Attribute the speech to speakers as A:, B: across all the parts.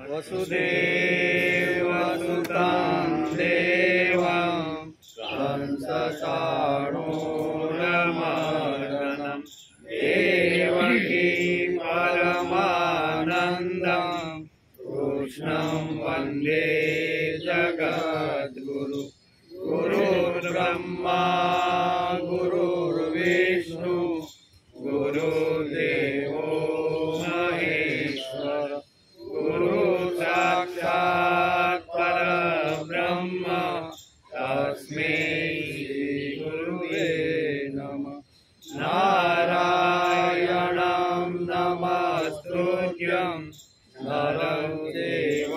A: वसुदेवसुतं देवं कंसचाणूरमर्दनं देवकी परमानन्दं कृष्णं वन्दे जगद्गुरु। गुरुर्ब्रह्मा गुरुर्विष्णु गुरुदेवो महेश्वर गुरु साक्षात् परब्रह्म तस्मै श्री गुरुवे नमः। नारायणं नमस्कृत्यं नरं चैव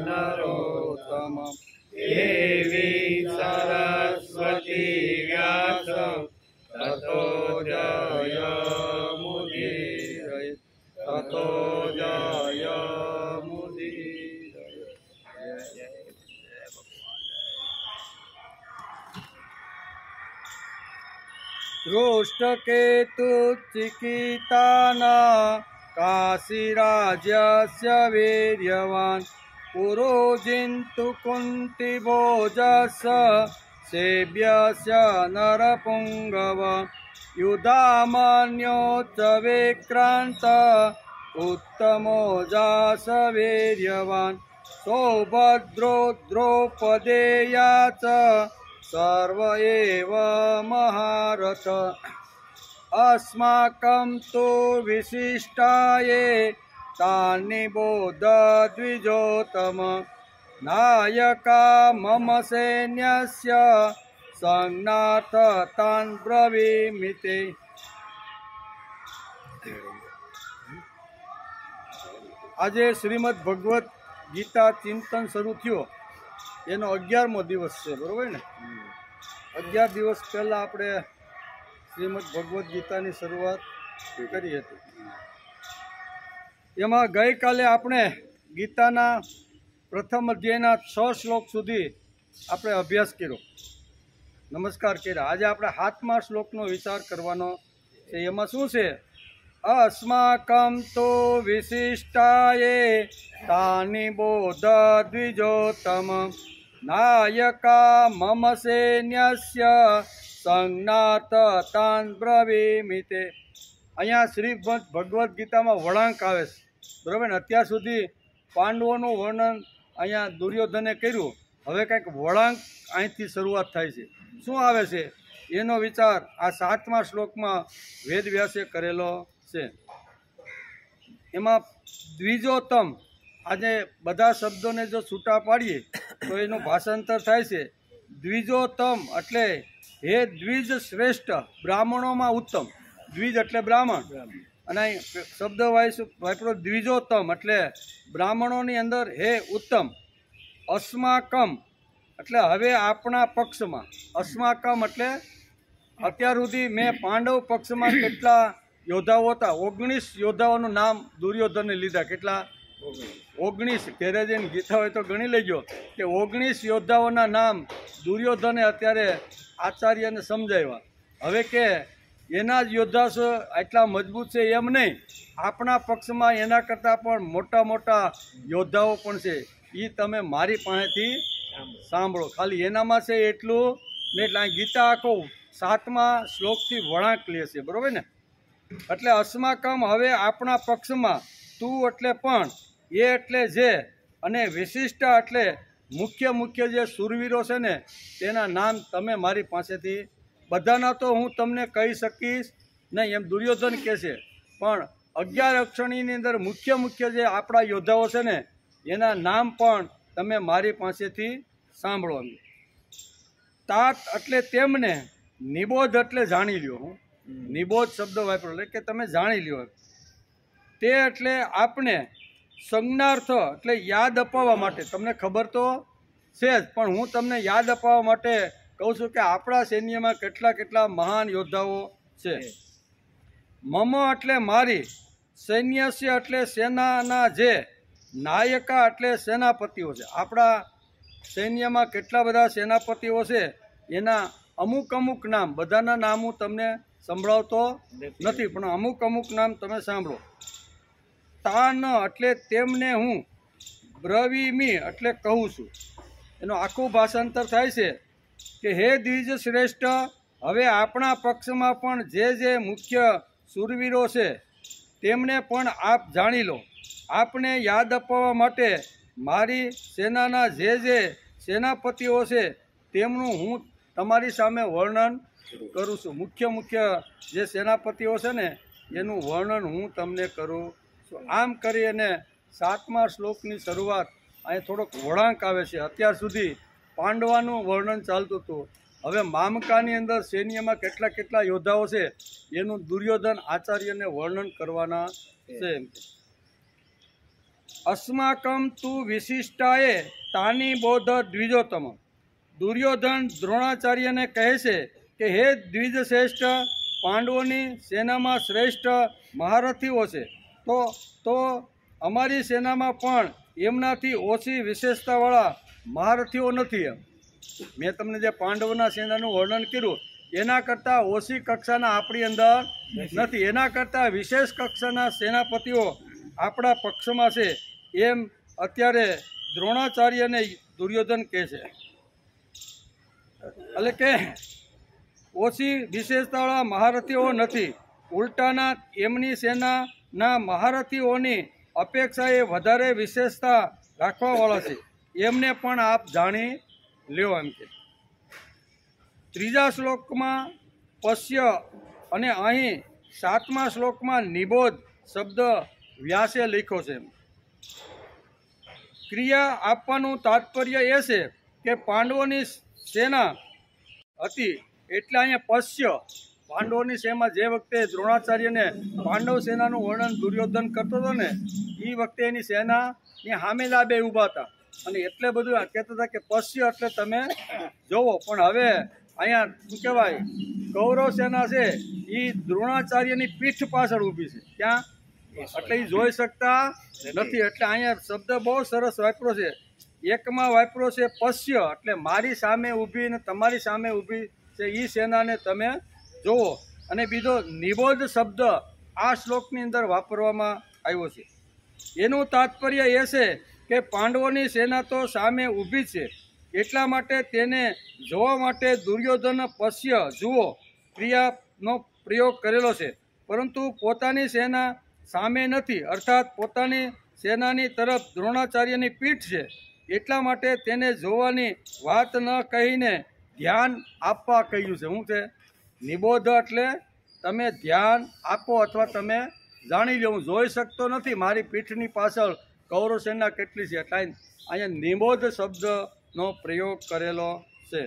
A: नरोत्तमं देवी सरस्वती व्यासं ततो जयमुदीरये ततो जयमुदीरये। दृष्टकेतुश्चिकिताना काशीराज्यस्य वीर्यवान् पुरोजिन्तु कुन्तिभोजस्य सेव्यस्य नरपुङ्गव युधामन्योच्च विक्रान्त उत्तमोजास वीर्यवान् सौभद्रो द्रौपदेया च सर्व एव महारथ। अस्माकं तु विशिष्टाये तान्निबोध द्विजोत्तम नायका मम सैन्यस्य संज्ञार्थ तान् ब्रवीमि ते। આજે શ્રીમદ ભગવદ્ ગીતા ચિંતન શરૂ થયો એનો 11મો દિવસ છે, બરોબર ને? 11 દિવસ પહેલાં આપણે શ્રીમદ ભગવદ્ ગીતાની શરૂઆત કરી હતી। એમાં ગઈકાલે આપણે ગીતાના પ્રથમ અધ્યાયના 6 શ્લોક સુધી આપણે અભ્યાસ કર્યો, નમસ્કાર કર્યા। આજે આપણે 7મા શ્લોકનો વિચાર કરવાનો છે। એમાં શું છે? अस्माकं तो विशिष्टाये तानि बोध द्विजोत्तम नायका मम सैन्यस्य संज्ञार्थ तान् ब्रवीमि ते। અહીંયા શ્રીમદ ભગવદ્ ગીતામાં વળાંક આવે છે, બરાબર ને? અત્યાર સુધી પાંડવોનું વર્ણન અહીંયા દુર્યોધને કર્યું, હવે કંઈક વળાંક અહીંથી શરૂઆત થાય છે। શું આવે છે એનો વિચાર આ 7મા શ્લોકમાં વેદવ્યાસે કરેલો છે। એમાં દ્વિજોત્તમ, આજે બધા શબ્દોને જો છૂટા પાડીએ તો એનું ભાષાંતર થાય છે દ્વિજોત્તમ એટલે હે દ્વિજ શ્રેષ્ઠ, બ્રાહ્મણોમાં ઉત્તમ। દ્વિજ એટલે બ્રાહ્મણ, અને શબ્દ વાપરો દ્વિજોત્તમ એટલે બ્રાહ્મણોની અંદર હે ઉત્તમ। અસ્માકમ એટલે હવે આપણા પક્ષમાં, અસ્માકમ એટલે અત્યાર સુધી મેં પાંડવ પક્ષમાં કેટલા યોદ્ધાઓ હતા, 19 યોદ્ધાઓનું નામ દુર્યોધને લીધા। કેટલા? 19। ઘેરે જઈને ગીતા હોય તો ગણી લેજો કે 19 યોદ્ધાઓના નામ દુર્યોધને અત્યારે આચાર્યને સમજાવ્યા। હવે કે એના જ યોદ્ધા એટલા મજબૂત છે એમ નહીં, આપણા પક્ષમાં એના કરતાં પણ મોટા મોટા યોદ્ધાઓ પણ છે, એ તમે મારી પાસેથી સાંભળો। ખાલી એનામાં છે એટલું ને એટલે આ ગીતા આખો 7મા શ્લોકથી વળાંક લે છે, બરાબર ને? એટલે અસ્માકમ હવે આપણા પક્ષમાં, તું એટલે પણ, એ એટલે જે, અને વિશિષ્ટ એટલે મુખ્ય જે શૂરવીરો છે ને તેના નામ તમે મારી પાસેથી, બધાના તો હું તમને કહી શકીશ નહીં એમ દુર્યોધન કહે છે, પણ 11 અક્ષરની અંદર મુખ્ય જે આપણા યોદ્ધાઓ છે ને એના નામ પણ તમે મારી પાસેથી સાંભળો। તાત એટલે તેમને, નિબોધ એટલે જાણી લ્યો, હું નિબોધ શબ્દ વાપરો એટલે કે તમે જાણી લ્યો। તે એટલે આપણે, સંજ્ઞાર્થ એટલે યાદ અપાવવા માટે, તમને ખબર તો છે જ પણ હું તમને યાદ અપાવવા માટે કહું છું કે આપણા સૈન્યમાં કેટલા મહાન યોદ્ધાઓ છે। મમ એટલે મારી, સૈન્યસ્ય એટલે સેનાના જે, નાયકા એટલે સેનાપતિઓ છે। આપણા સૈન્યમાં કેટલા બધા સેનાપતિઓ છે એના અમુક નામ, બધાના નામ હું તમને સંભળાવતો નથી પણ અમુક નામ તમે સાંભળો। તાન એટલે તેમને હું, બ્રવીમી એટલે કહું છું. એનું આખું ભાષાંતર થાય છે કે હે દ્વિજ શ્રેષ્ઠ, હવે આપણા પક્ષમાં પણ જે મુખ્ય શૂરવીરો છે તેમને પણ આપ જાણી લો. આપને યાદ અપાવવા માટે મારી સેનાના જે સેનાપતિઓ છે તેમનું હું તમારી સામે વર્ણન કરું છું. મુખ્ય જે સેનાપતિઓ છે ને એનું વર્ણન હું તમને કરું છું. આમ કરી અને 7મા શ્લોકની શરૂઆત અહીં થોડોક વળાંક આવે છે. અત્યાર સુધી પાંડવાનું વર્ણન ચાલતું હતું. હવે મામકાની અંદર સૈન્યમાં કેટલા યોદ્ધાઓ છે એનું દુર્યોધન આચાર્યને વર્ણન કરવાના છે. અસ્માકમ તુ વિશિષ્ટાએ તાની બોધ દ્વિજોતમ. દુર્યોધન દ્રોણાચાર્યને કહે છે કે હે દ્વિજ શ્રેષ્ઠ, પાંડવોની સેનામાં શ્રેષ્ઠ મહારથીઓ છે, તો અમારી સેનામાં પણ એમનાથી ઓછી વિશેષતાવાળા મહારથીઓ નથી. એમ મેં તમને જે પાંડવોના સેનાનું વર્ણન કર્યું એના કરતાં ઓછી કક્ષાના આપણી અંદર નથી, એના કરતાં વિશેષ કક્ષાના સેનાપતિઓ આપણા પક્ષમાં છે એમ અત્યારે દ્રોણાચાર્યને દુર્યોધન કહે છે. એટલે કે ઓછી વિશેષતાવાળા મહારથીઓ નથી, ઉલટાના એમની સેનાના મહારથીઓની અપેક્ષાએ વધારે વિશેષતા રાખવાવાળા છે, એમને પણ આપ જાણી લ્યો એમ કે. 3જા શ્લોકમાં પશ્ય અને અહીં 7મા શ્લોકમાં નિબોધ શબ્દ વ્યાસે લખ્યો છે. ક્રિયા આપવાનું તાત્પર્ય એ છે કે પાંડવોની સેના હતી એટલે અહીંયા પશ્ય, પાંડવોની સેનામાં જે વખતે દ્રોણાચાર્યને પાંડવ સેનાનું વર્ણન દુર્યોધન કરતો હતો ને એ વખતે એની સેનાની સામે લાબે ઊભા હતા અને એટલે બધું કહેતા હતા કે પશ્ય એટલે તમે જોવો. પણ હવે અહીંયા શું કહેવાય, કૌરવ સેના છે એ દ્રોણાચાર્યની પીઠ પાછળ ઊભી છે. ક્યાં? એટલે એ જોઈ શકતા નથી. એટલે અહીંયા શબ્દ બહુ સરસ વાપરો છે. એકમાં વાપરો છે પશ્ય એટલે મારી સામે ઊભી ને તમારી સામે ઊભી છે એ સેનાને તમે જુઓ. અને બીજો નિબોધ શબ્દ આ શ્લોકની અંદર વાપરવામાં આવ્યો છે. એનું તાત્પર્ય એ છે કે પાંડવોની સેના તો સામે ઊભી છે એટલા માટે તેને જોવા માટે દુર્યોધન પશ્ય જુઓ ક્રિયાનો પ્રયોગ કરેલો છે, પરંતુ પોતાની સેના સામે નથી, અર્થાત પોતાની સેનાની તરફ દ્રોણાચાર્યની પીઠ છે એટલા માટે તેને જોવાની વાત ન કહીને ધ્યાન આપવા કહ્યું છે. શું છે? નિબોધ એટલે તમે ધ્યાન આપો અથવા તમે જાણી લો. હું જોઈ શકતો નથી મારી પીઠની પાછળ કૌરવ સેના કેટલી છે, એટલે અહીંયા નિબોધ શબ્દનો પ્રયોગ કરેલો છે.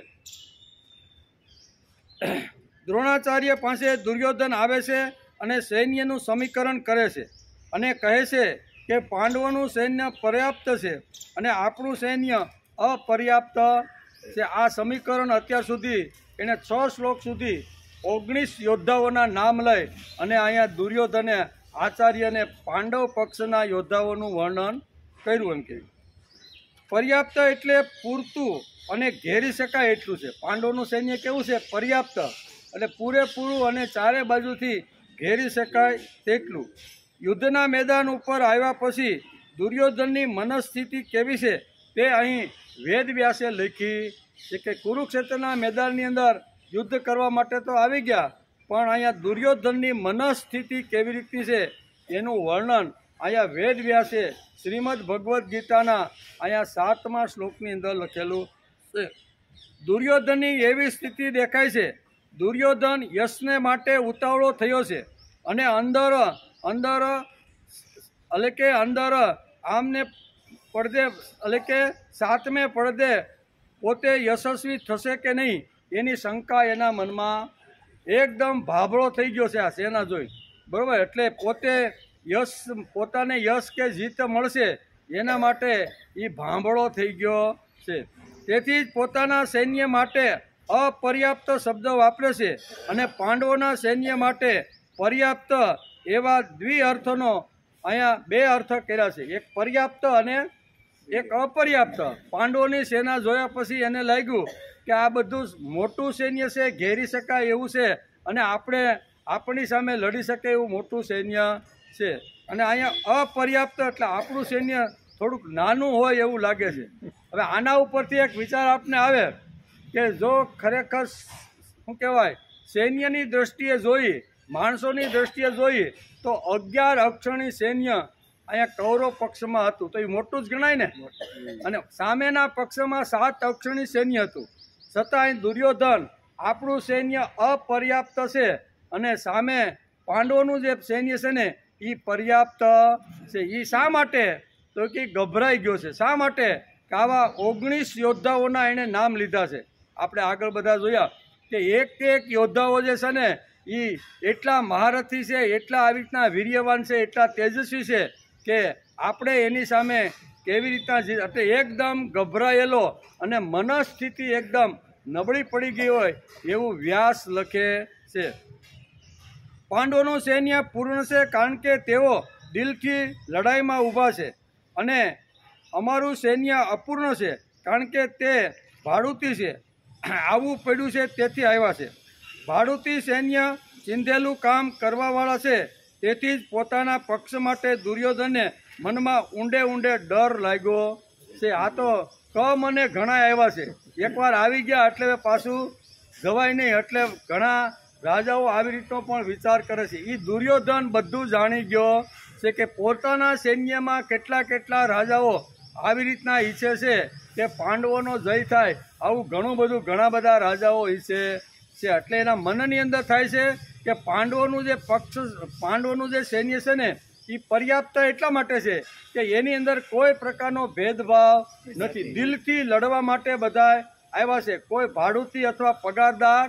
A: દ્રોણાચાર્ય પાસે દુર્યોધન આવે છે અને સૈન્યનું સમીકરણ કરે છે અને કહે છે કે પાંડવોનું સૈન્ય પર્યાપ્ત છે અને આપણું સૈન્ય અપર્યાપ્ત છે. આ સમીકરણ અત્યાર સુધી એણે 6 શ્લોક સુધી 19 યોદ્ધાઓના નામ લઈ અને અહીંયા દુર્યોધને આચાર્યને પાંડવ પક્ષના યોદ્ધાઓનું વર્ણન કર્યું. એમ કે પર્યાપ્ત એટલે પૂરતું અને ઘેરી શકાય એટલું છે. પાંડવોનું સૈન્ય કેવું છે? પર્યાપ્ત એટલે પૂરેપૂરું અને ચારે બાજુથી ઘેરી શકાય તેટલું. યુદ્ધના મેદાન ઉપર આવ્યા પછી દુર્યોધનની મનસ્થિતિ કેવી છે તે અહીં વેદવ્યાસે લખી છે કે કુરુક્ષેત્રના મેદાનની અંદર યુદ્ધ કરવા માટે તો આવી ગયા, પણ અહીંયા દુર્યોધનની મનસ્થિતિ કેવી રીતની છે એનું વર્ણન અહીંયા વેદવ્યાસે શ્રીમદ ભગવદ્ ગીતાના અહીંયા 7મા શ્લોકની અંદર લખેલું છે. દુર્યોધનની એવી સ્થિતિ દેખાય છે, દુર્યોધન યશને માટે ઉતાવળો થયો છે અને અંદર આમને પડદે એટલે કે 7મે પડદે પોતે યશસ્વી થશે કે નહીં એની શંકા એના મનમાં એકદમ ભાભળો થઈ ગયો છે આ સેના જોઈ, બરાબર. એટલે પોતાને યશ કે જીત મળશે એના માટે એ ભાંભળો થઈ ગયો છે. તેથી જ પોતાના સૈન્ય માટે અપર્યાપ્ત શબ્દ વાપરે છે અને પાંડવોના સૈન્ય માટે પર્યાપ્ત એવા દ્વિઅર્થનો અહીંયા 2 અર્થ કર્યા છે. એક પર્યાપ્ત અને એક અપર્યાપ્ત. પાંડવોની સેના જોયા પછી એને લાગ્યું કે આ બધું મોટું સૈન્ય છે, ઘેરી શકાય એવું છે અને આપણી સામે લડી શકે એવું મોટું સૈન્ય છે. અને અહીંયા અપર્યાપ્ત એટલે આપણું સૈન્ય થોડુંક નાનું હોય એવું લાગે છે. હવે આના ઉપરથી એક વિચાર આપને આવે કે જો ખરેખર શું કહેવાય સૈન્યની દ્રષ્ટિએ જોઈએ, માણસોની દ્રષ્ટિએ જોઈએ તો 11 અક્ષરની સૈન્ય અહીંયા કૌરવ પક્ષમાં હતું તો એ મોટું જ ગણાય ને. અને સામેના પક્ષમાં 7 અક્ષરની સૈન્ય હતું, છતાંય દુર્યોધન આપણું સૈન્ય અપર્યાપ્ત છે અને સામે પાંડવોનું જે સૈન્ય છે ને એ પર્યાપ્ત છે. એ શા માટે તો કે ગભરાઈ ગયો છે. શા માટે કે આવા 19 યોદ્ધાઓના એણે નામ લીધા છે. આપણે આગળ બધા જોયા કે એક યોદ્ધાઓ જે છે ને એ એટલા મહારથી છે, એટલા આવી રીતના વીર્યવાન છે, એટલા તેજસ્વી છે કે આપણે એની સામે કેવી રીતના એટલે એકદમ ગભરાયેલો અને મનસ્થિતિ એકદમ નબળી પડી ગઈ હોય એવું વ્યાસ લખે છે. પાંડવોનું સૈન્ય પૂર્ણ છે કારણ કે તેઓ દિલથી લડાઈમાં ઊભા છે અને અમારું સૈન્ય અપૂર્ણ છે કારણ કે તે ભાડુતી છે, આવવું પડ્યું છે તેથી આવ્યા છે. ભાડુતી સૈન્ય ચીંધેલું કામ કરવાવાળા છે, તેથી જ પોતાના પક્ષ માટે દુર્યોધનને મનમાં ઊંડે ડર લાગ્યો છે. આ તો મને ઘણા આવ્યા છે, એકવાર આવી ગયા એટલે પાછું જવાય નહીં, એટલે ઘણા રાજાઓ આવી રીતનો પણ વિચાર કરે છે. એ દુર્યોધન બધું જાણી ગયો છે કે પોતાના સૈન્યમાં કેટલા રાજાઓ આવી રીતના ઈચ્છે છે કે પાંડવોનો જય થાય, આવું ઘણું બધું ઘણા બધા રાજાઓ ઈચ્છે છે. એટલે એના મનની અંદર થાય છે કે પાંડવોનું જે સૈન્ય છે ને એ પર્યાપ્ત એટલા માટે છે કે એની અંદર કોઈ પ્રકારનો ભેદભાવ નથી, દિલથી લડવા માટે બધા આવ્યા છે, કોઈ ભાડુતી અથવા પગારદાર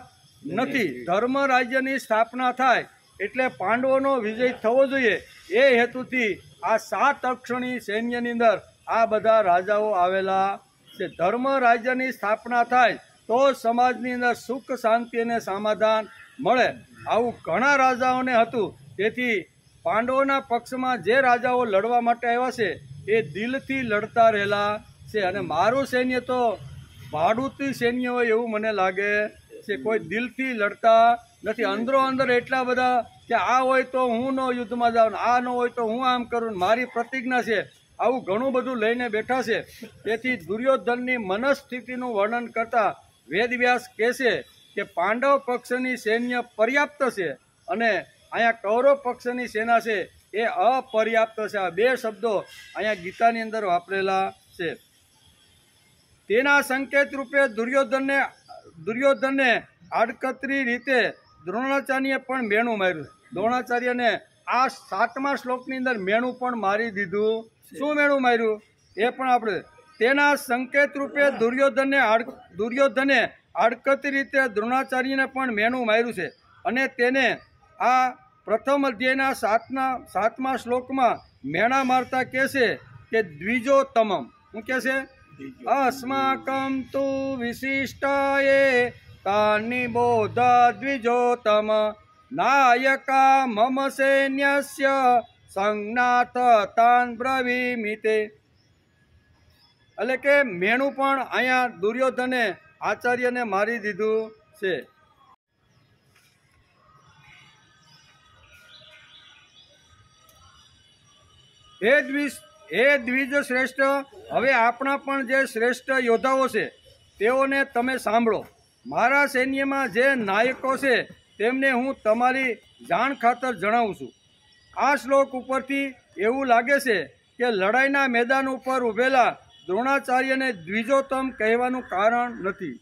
A: નથી. ધર્મ રાજ્યની સ્થાપના થાય એટલે પાંડવોનો વિજય થવો જોઈએ એ હેતુથી આ 7 અક્ષરની સૈન્યની અંદર આ બધા રાજાઓ આવેલા છે. ધર્મ રાજ્યની સ્થાપના થાય તો સમાજની અંદર સુખ શાંતિ અને સમાધાન મળે, આવું ઘણા રાજાઓને હતું. તેથી પાંડવોના પક્ષમાં જે રાજાઓ લડવા માટે આવ્યા છે એ દિલથી લડતા રહેલા છે. અને મારું સૈન્ય તો ભાડુતી સૈન્ય હોય એવું મને લાગે છે, કોઈ દિલથી લડતા નથી. અંદરો અંદર એટલા બધા કે આ હોય તો હું ન યુદ્ધમાં જાઉં, આ ન હોય તો હું આમ કરું, મારી પ્રતિજ્ઞા છે, આવું ઘણું બધું લઈને બેઠા છે. તેથી દુર્યોધનની મનસ્થિતિનું વર્ણન કરતા વેદવ્યાસ કહે છે કે પાંડવ પક્ષની સૈન્ય પર્યાપ્ત છે અને અહીંયા કૌરવ પક્ષની સેના છે એ અપર્યાપ્ત છે. આ 2 શબ્દો અહીંયા ગીતાની અંદર વાપરેલા છે. તેના સંકેત રૂપે દુર્યોધનને આડકતરી રીતે દ્રોણાચાર્યએ પણ મેણું માર્યું. દ્રોણાચાર્યને આ 7મા શ્લોકની અંદર મેણું પણ મારી દીધું. શું મેણું માર્યું એ પણ આપણે તેના સંકેત રૂપે દુર્યોધને આડકતરી રીતે દ્રોણાચાર્યને પણ મેણું માર્યું છે. અને તેને આ પ્રથમ અધ્યાયના 7મા શ્લોકમાં મેણા મારતા કહે છે કે દ્વિજોત્તમમ. શું કહે છે? અસ્માકં તુ વિશિષ્ટાયે તાનિબોધ દ્વિજોત્તમ નાયકા મમ સૈન્યસ્ય સંજ્ઞાત તાન બ્રવીમિતે. એટલે કે મેણું પણ અહીંયા દુર્યોધને આચાર્યને મારી દીધું છે. હે દ્વિજ શ્રેષ્ઠ, હવે આપણા પણ જે શ્રેષ્ઠ યોદ્ધાઓ છે તેઓને તમે સાંભળો. મારા સૈન્યમાં જે નાયકો છે તેમને હું તમારી જાણ ખાતર જણાવું છું. આ શ્લોક ઉપરથી એવું લાગે છે કે લડાઈના મેદાન ઉપર ઊભેલા દ્રોણાચાર્યને દ્વિજોત્તમ કહેવાનું કારણ નથી.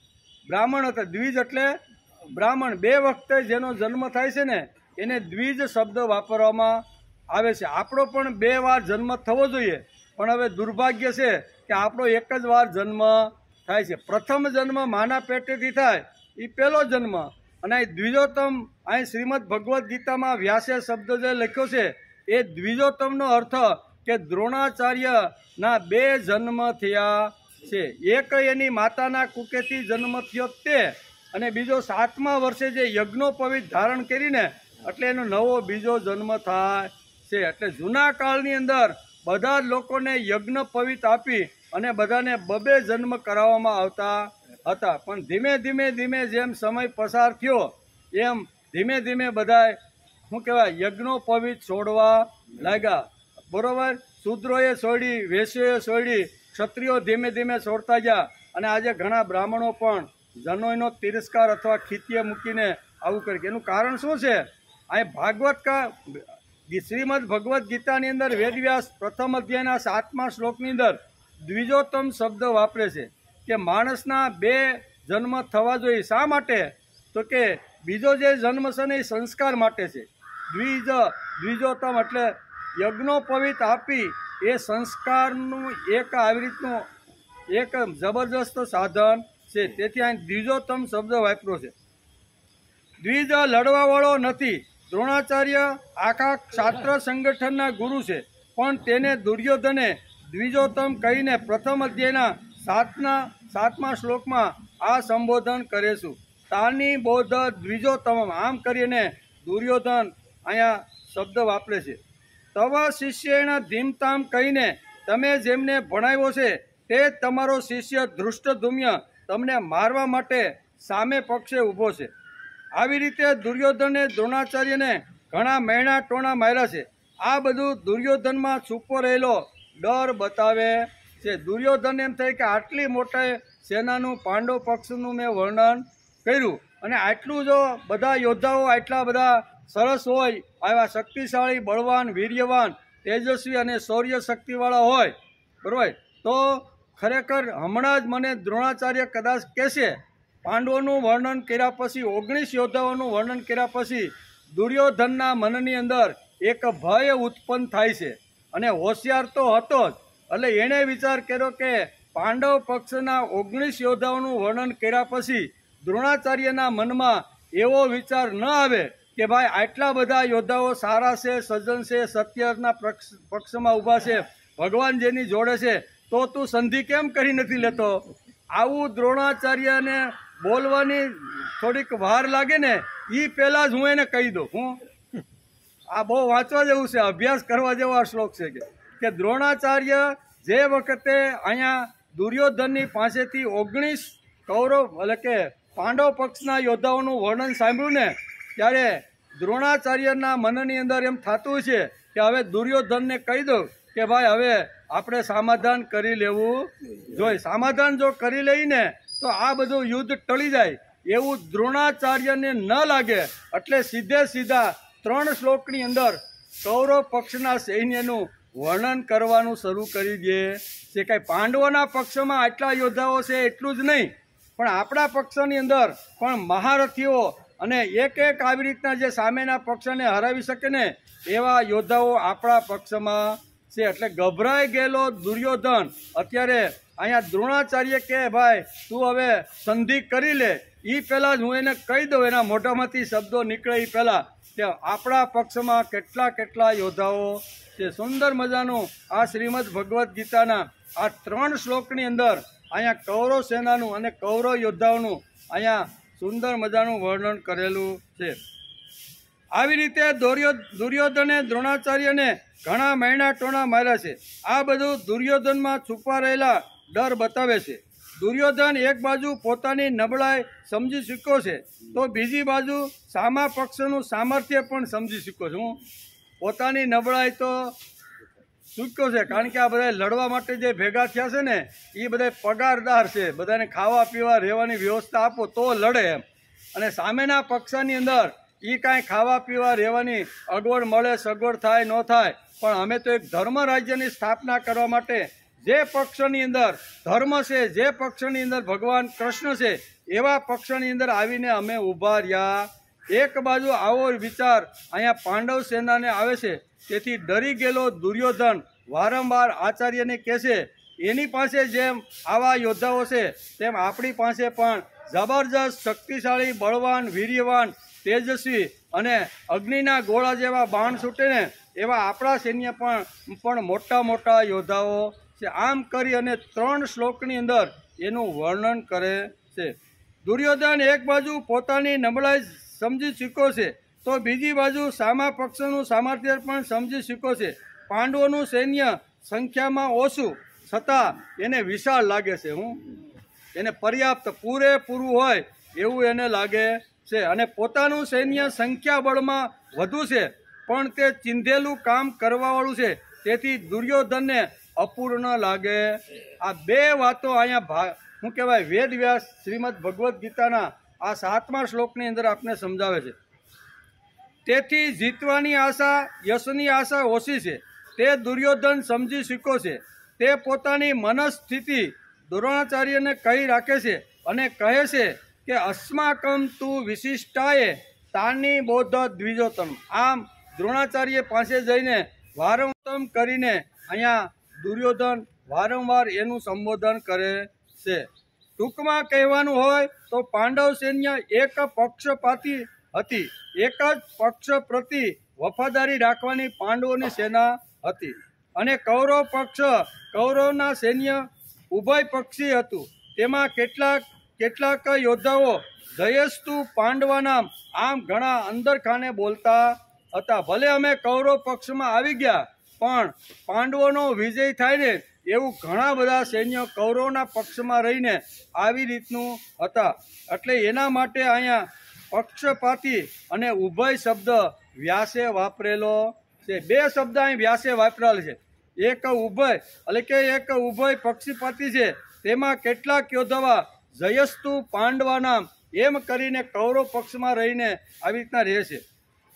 A: બ્રાહ્મણ હતા, દ્વિજ એટલે બ્રાહ્મણ. 2 વખતે જેનો જન્મ થાય છે ને એને દ્વિજ શબ્દ વાપરવામાં આવે છે. આપણો પણ 2 વાર જન્મ થવો જોઈએ, પણ હવે દુર્ભાગ્ય છે કે આપણો એક જ વાર જન્મ થાય છે. પ્રથમ જન્મ માના પેટેથી થાય એ પહેલો જન્મ. અને અહીં દ્વિજોત્તમ, અહીં શ્રીમદ ભગવદ્ ગીતામાં વ્યાસે શબ્દ જે લખ્યો છે એ દ્વિજોત્તમનો અર્થ કે દ્રોણાચાર્યના 2 જન્મ થયા છે. એક એની માતાના કુકેથી જન્મ થયો તે, અને બીજો 7મા વર્ષે જે યજ્ઞોપવિત ધારણ કરીને એટલે એનો નવો બીજો જન્મ થાય છે. એટલે જૂના કાળની અંદર બધા જ લોકોને યજ્ઞ પવિત આપી અને બધાને 2 જન્મ કરાવવામાં આવતા હતા. પણ ધીમે જેમ સમય પસાર થયો એમ ધીમે બધા શું કહેવાય યજ્ઞોપવિત છોડવા લાગ્યા. બરોબર, શૂદ્રોએ છોડી, વેશ્યોએ છોડી, ક્ષત્રિયો ધીમે ધીમે છોડતા ગયા અને આજે ઘણા બ્રાહ્મણો પણ જનોઈનો તિરસ્કાર અથવા ખીતીએ મૂકીને આવું કરે. એનું કારણ શું છે? અહીં શ્રીમદ ભગવદ્ ગીતાની અંદર વેદવ્યાસ પ્રથમ અધ્યાયના 7મા શ્લોકની અંદર દ્વિજોત્તમ શબ્દ વાપરે છે કે માણસના 2 જન્મ થવા જોઈએ. શા માટે? તો કે બીજો જે જન્મ છે ને એ સંસ્કાર માટે છે. દ્વિજોત્તમ એટલે યજ્ઞોપવિત આપી એ સંસ્કારનું એક આવી રીતનું એક જબરજસ્ત સાધન છે. તેથી અહીં દ્વિજોત્તમ શબ્દ વાપર્યો છે. દ્વિજ લડવાવાળો નથી. દ્રોણાચાર્ય આખા ક્ષાત્ર સંગઠનના ગુરુ છે, પણ તેને દુર્યોધને દ્વિજોત્તમ કહીને પ્રથમ અધ્યાયના 7મા શ્લોકમાં આ સંબોધન કરે છે. તાની બોધ દ્વિજોત્તમ, આમ કરીને દુર્યોધન અહીંયા શબ્દ વાપરે છે. તવ શિષ્યેણ ધીમતામ કહીને તમે જેમને ભણાવ્યો છે તે જ તમારો શિષ્ય ધૃષ્ટદ્યુમ્ન તમને મારવા માટે સામે પક્ષે ઊભો છે. આવી રીતે દુર્યોધને દ્રોણાચાર્યને ઘણા મહેણા ટોણા માર્યા છે. આ બધું દુર્યોધનમાં છુપો રહેલો ડર બતાવે છે. દુર્યોધન એમ થાય કે આટલી મોટા સેનાનું પાંડવ પક્ષનું મેં વર્ણન કર્યું અને આટલું જો બધા યોદ્ધાઓ આટલા બધા સરસ હોય, આવા શક્તિશાળી, બળવાન, વીર્યવાન, તેજસ્વી અને શૌર્ય શક્તિવાળા હોય, બરાબર, તો ખરેખર હમણાં જ મને દ્રોણાચાર્ય કદાચ કહેશે પાંડવોનું વર્ણન કર્યા પછી, 19 યોદ્ધાઓનું વર્ણન કર્યા પછી દુર્યોધનના મનની અંદર એક ભય ઉત્પન્ન થાય છે. અને હોશિયાર તો હતો જ, એટલે એણે વિચાર કર્યો કે પાંડવ પક્ષના 19 યોદ્ધાઓનું વર્ણન કર્યા પછી દ્રોણાચાર્યના મનમાં એવો વિચાર ન આવે કે ભાઈ આટલા બધા યોદ્ધાઓ સારા છે, સજ્જન છે, સત્યના પક્ષમાં ઊભા છે, ભગવાન જેની જોડે છે, તો તું સંધિ કેમ કરી નથી લેતો? આવું દ્રોણાચાર્યને બોલવાની થોડીક વાર લાગે ને એ પહેલાં જ હું એને કહી દઉં. આ બહુ વાંચવા જેવું છે, અભ્યાસ કરવા જેવો આ શ્લોક છે કે દ્રોણાચાર્ય જે વખતે અહીંયા દુર્યોધનની પાસેથી 19 કૌરવ એટલે કે પાંડવ પક્ષના યોદ્ધાઓનું વર્ણન સાંભળ્યું ને ત્યારે દ્રોણાચાર્યના મનની અંદર એમ થતું છે કે હવે દુર્યોધનને કહી દઉં કે ભાઈ હવે આપણે સમાધાન કરી લેવું જોઈએ. સમાધાન જો કરી લઈને તો આ બધું યુદ્ધ ટળી જાય એવું દ્રોણાચાર્યને ન લાગે એટલે સીધા 3 શ્લોકની અંદર કૌરવ પક્ષના સૈન્યનું વર્ણન કરવાનું શરૂ કરી દે છે. કાંઈ પાંડવોના પક્ષમાં આટલા યોદ્ધાઓ છે એટલું જ નહીં, પણ આપણા પક્ષની અંદર પણ મહારથીઓ અને એક આવી રીતના જે સામેના પક્ષને હરાવી શકે ને એવા યોદ્ધાઓ આપણા પક્ષમાં છે. એટલે ગભરાઈ ગયેલો દુર્યોધન અત્યારે અહીંયા દ્રોણાચાર્ય કે ભાઈ તું હવે સંધિ કરી લે એ પહેલાં જ હું એને કહી દઉં, એના મોઢામાંથી શબ્દો નીકળે એ પહેલાં કે આપણા પક્ષમાં કેટલા યોદ્ધાઓ છે. સુંદર મજાનું આ શ્રીમદ ભગવદ્ ગીતાના આ 3 શ્લોકની અંદર અહીંયા કૌરવ સેનાનું અને કૌરવ યોદ્ધાઓનું અહીંયા સુંદર મજાનું વર્ણન કરેલું છે. આવી રીતે દુર્યોધને દ્રોણાચાર્યને ઘણા મહેણા ટોણા માર્યા છે. આ બધું દુર્યોધનમાં છુપા રહેલા ડર બતાવે છે. દુર્યોધન એક બાજુ પોતાની નબળાઈ સમજી શક્યો છે તો બીજી બાજુ સામા પક્ષનું સામર્થ્ય પણ સમજી શક્યો છે. હું પોતાની નબળાઈ તો ચૂક્યો છે કારણ કે આ બધા લડવા માટે જે ભેગા થયા છે ને એ બધા પગારદાર છે, બધાને ખાવા પીવા રહેવાની વ્યવસ્થા આપો તો લડે એમ. અને સામેના પક્ષની અંદર એ કાંઈ ખાવા પીવા રહેવાની અગવડ મળે, સગવડ થાય ન થાય, પણ અમે તો એક ધર્મ રાજ્યની સ્થાપના કરવા માટે જે પક્ષની અંદર ધર્મ છે, જે પક્ષની અંદર ભગવાન કૃષ્ણ છે એવા પક્ષની અંદર આવીને અમે ઊભા રહ્યા. એક બાજુ આવો વિચાર અહીંયા પાંડવ સેનાને આવે છે. તેથી ડરી ગયેલો દુર્યોધન વારંવાર આચાર્યને કહે છે એની પાસે જેમ આવા યોદ્ધાઓ છે તેમ આપણી પાસે પણ જબરજસ્ત, શક્તિશાળી, બળવાન, વીર્યવાન, તેજસ્વી અને અગ્નિના ગોળા જેવા બાણ છૂટે ને એવા આપણા સૈન્ય પણ મોટા યોદ્ધાઓ છે. આમ કરી અને 3 શ્લોકની અંદર એનું વર્ણન કરે છે. દુર્યોધન એક બાજુ પોતાની નબળાઈ સમજી શક્યો છે તો બીજી બાજુ સામા પક્ષનું સામર્થ્ય પણ સમજી શક્યો છે. પાંડવોનું સૈન્ય સંખ્યામાં ઓછું છતાં એને વિશાળ લાગે છે. એને પર્યાપ્ત પૂરેપૂરું હોય એવું એને લાગે છે. અને પોતાનું સૈન્ય સંખ્યાબળમાં વધુ છે પણ તે ચીંધેલું કામ કરવાવાળું છે તેથી દુર્યોધનને અપૂર્ણ લાગે. આ બે વાતો અહીંયા શું કહેવાય વેદવ્યાસ શ્રીમદ ભગવદ્ ગીતાના આ 7મા શ્લોકની અંદર આપને સમજાવે છે. તેથી જીતવાની આશા યશની આશા ઓછી છે તે દુર્યોધન સમજી શીખ્યો છે. તે પોતાની મનસ્થિતિ દ્રોણાચાર્યને કહી રાખે છે અને કહે છે કે અસ્માકમ તું વિશિષ્ટાએ તાની બોધ દ્વિજોતમ. આમ દ્રોણાચાર્ય પાસે જઈને વારંવાર કરીને અહીંયા દુર્યોધન વારંવાર એનું સંબોધન કરે છે. ટૂંકમાં કહેવાનું હોય તો પાંડવ સૈન્ય એક પક્ષપાતી હતી. એક જ પક્ષ પ્રતિ વફાદારી રાખવાની પાંડવોની સેના હતી અને કૌરવ પક્ષ કૌરવના સૈન્ય ઉભય પક્ષી હતું. તેમાં કેટલાક યોદ્ધાઓ જયેસ્તુ પાંડવાના આમ ઘણા અંદરખાને બોલતા હતા. ભલે અમે કૌરવ પક્ષમાં આવી ગયા પણ પાંડવોનો વિજય થાય ને એવું ઘણા બધા સૈન્ય કૌરવના પક્ષમાં રહીને આવી રીતનું હતા. એટલે એના માટે અહીંયા પક્ષપાતી અને ઉભય શબ્દ વ્યાસે વાપરેલો છે. બે શબ્દ અહીં વ્યાસે વાપરેલ છે. એક ઉભય એટલે કે એક ઉભય પક્ષપાતી છે. તેમાં કેટલાક યોદ્ધા જયસ્તુ પાંડવાના એમ કરીને કૌરવ પક્ષમાં રહીને આવી રીતના રહે છે.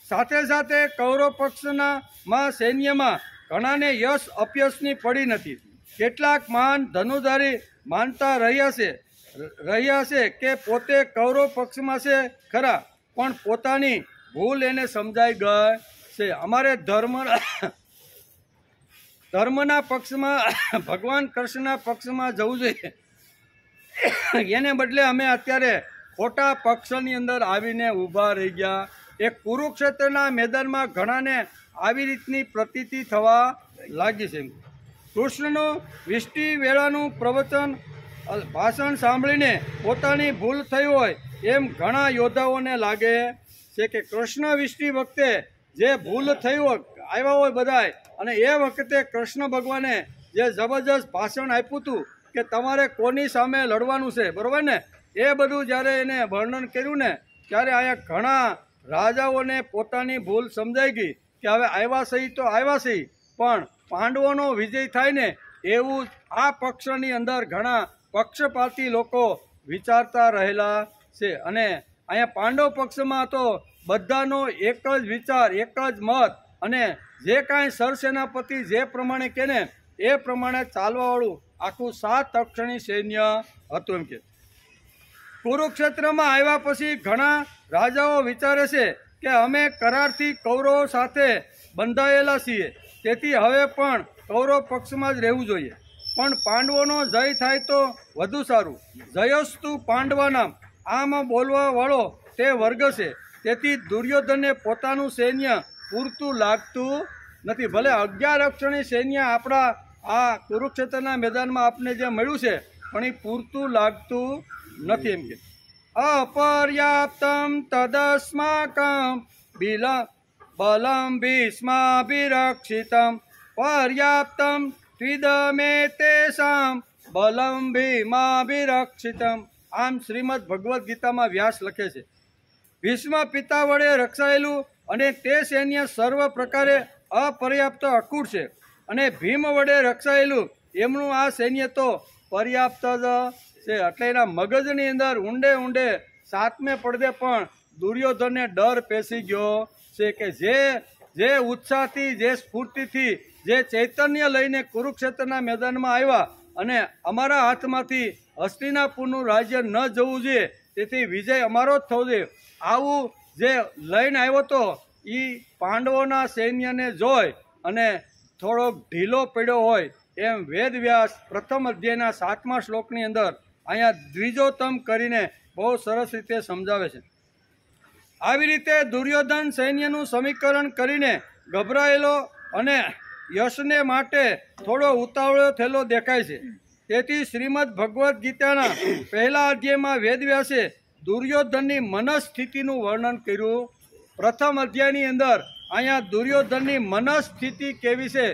A: સાથે સાથે કૌરવ પક્ષના સૈન્યમાં ઘણાને યશ અપયશની પડી નથી. કેટલાક મહાન ધનુધારી માનતા રહ્યા છે કે પોતે કૌરવ પક્ષમાં છે ખરા પણ પોતાની ભૂલ એને સમજાઈ ગઈ છે. અમારે ધર્મના પક્ષમાં ભગવાન કૃષ્ણના પક્ષમાં જવું જોઈએ એને બદલે અમે અત્યારે ખોટા પક્ષની અંદર આવીને ઊભા રહી ગયા. એક કુરુક્ષેત્રના મેદાનમાં ઘણાને આવી રીતની પ્રતીતિ થવા લાગી છે. કૃષ્ણનું વિષ્ટિ વેળાનું ભાષણ સાંભળીને પોતાની ભૂલ થઈ હોય એમ ઘણા યોદ્ધાઓને લાગે છે કે કૃષ્ણ વિષ્ટિ વખતે જે ભૂલ થઈ હોય આવ્યા હોય બધાય અને એ વખતે કૃષ્ણ ભગવાને જે જબરજસ્ત ભાષણ આપ્યું હતું કે તમારે કોની સામે લડવાનું છે બરાબર ને એ બધું જ્યારે એને વર્ણન કર્યું ને ત્યારે અહીંયા ઘણા રાજાઓને પોતાની ભૂલ સમજાઈ ગઈ કે હવે આવ્યા સહી તો આવ્યા સહી પણ પાંડવોનો વિજય થાય ને એવું આ પક્ષની અંદર ઘણા પક્ષપાતી લોકો વિચારતા રહેલા છે. અને અહીંયા પાંડવ પક્ષમાં તો બધાનો એક જ વિચાર એક જ મત અને જે કાંઈ સરસેનાપતિ જે પ્રમાણે કહે ને એ પ્રમાણે ચાલવાવાળું આખું 7 અક્ષરની સૈન્ય હતું. એમ કે કુરુક્ષેત્રમાં આવ્યા પછી ઘણા રાજાઓ વિચારે છે કે અમે કરારથી કૌરવો સાથે બંધાયેલા છીએ તેથી હવે પણ કૌરવ પક્ષમાં જ રહેવું જોઈએ પણ પાંડવોનો જય થાય તો વધુ સારું. જયસ્તુ પાંડવાના આમ બોલવા વાળો તે વર્ગ છે તેથી દુર્યોધનને પોતાનું સૈન્ય પૂરતું લાગતું નથી. ભલે 11 અક્ષરની સૈન્ય આપણા આ કુરુક્ષેત્રના મેદાનમાં આપને જે મળ્યું છે પણ એ પૂરતું લાગતું નથી. એમ કે અપર્યાપ્તમ તદસ્માકમ બલમ ભીષ્માભિરક્ષિતમ પર્યાપ્તમ ત્વિદમે તેષામ બલમ ભીમાભિરક્ષિતમ. આમ શ્રીમદ ભગવદ્ ગીતામાં વ્યાસ લખે છે ભીષ્મ પિતા વડે રક્ષાયેલું અને તે સૈન્ય સર્વ પ્રકારે અપર્યાપ્ત અકૂટ છે અને ભીમ વડે રક્ષાયેલું એમનું આ સૈન્ય તો પર્યાપ્ત જ છે. એટલે એના મગજની અંદર ઊંડે 7મે પડદે પણ દુર્યોધનને ડર પેસી ગયો છે કે જે ઉત્સાહથી જે સ્ફૂર્તિથી જે ચૈતન્ય લઈને કુરુક્ષેત્રના મેદાનમાં આવ્યા અને અમારા હાથમાંથી હસ્તિનાપુરનું રાજ્ય ન જવું જોઈએ તેથી વિજય અમારો જ થવો જોઈએ આવું જે લઈને આવ્યો તો એ પાંડવોના સૈન્યને જોઈ અને થોડોક ઢીલો પડ્યો હોય એમ વેદવ્યાસ પ્રથમ અધ્યાયના 7મા શ્લોકની અંદર અહીંયા દ્વિજોતમ કરીને બહુ સરસ રીતે સમજાવે છે. આવી રીતે દુર્યોધન સૈન્યનું સમીકરણ કરીને ગભરાયેલો અને યશને માટે થોડો ઉતાવળો થયેલો દેખાય છે. તેથી શ્રીમદ ભગવદ્ ગીતાના પહેલા અધ્યાયમાં વેદવ્યાસે દુર્યોધનની મનસ્થિતિનું વર્ણન કર્યું. પ્રથમ અધ્યાયની અંદર અહીંયા દુર્યોધનની મનસ્થિતિ કેવી છે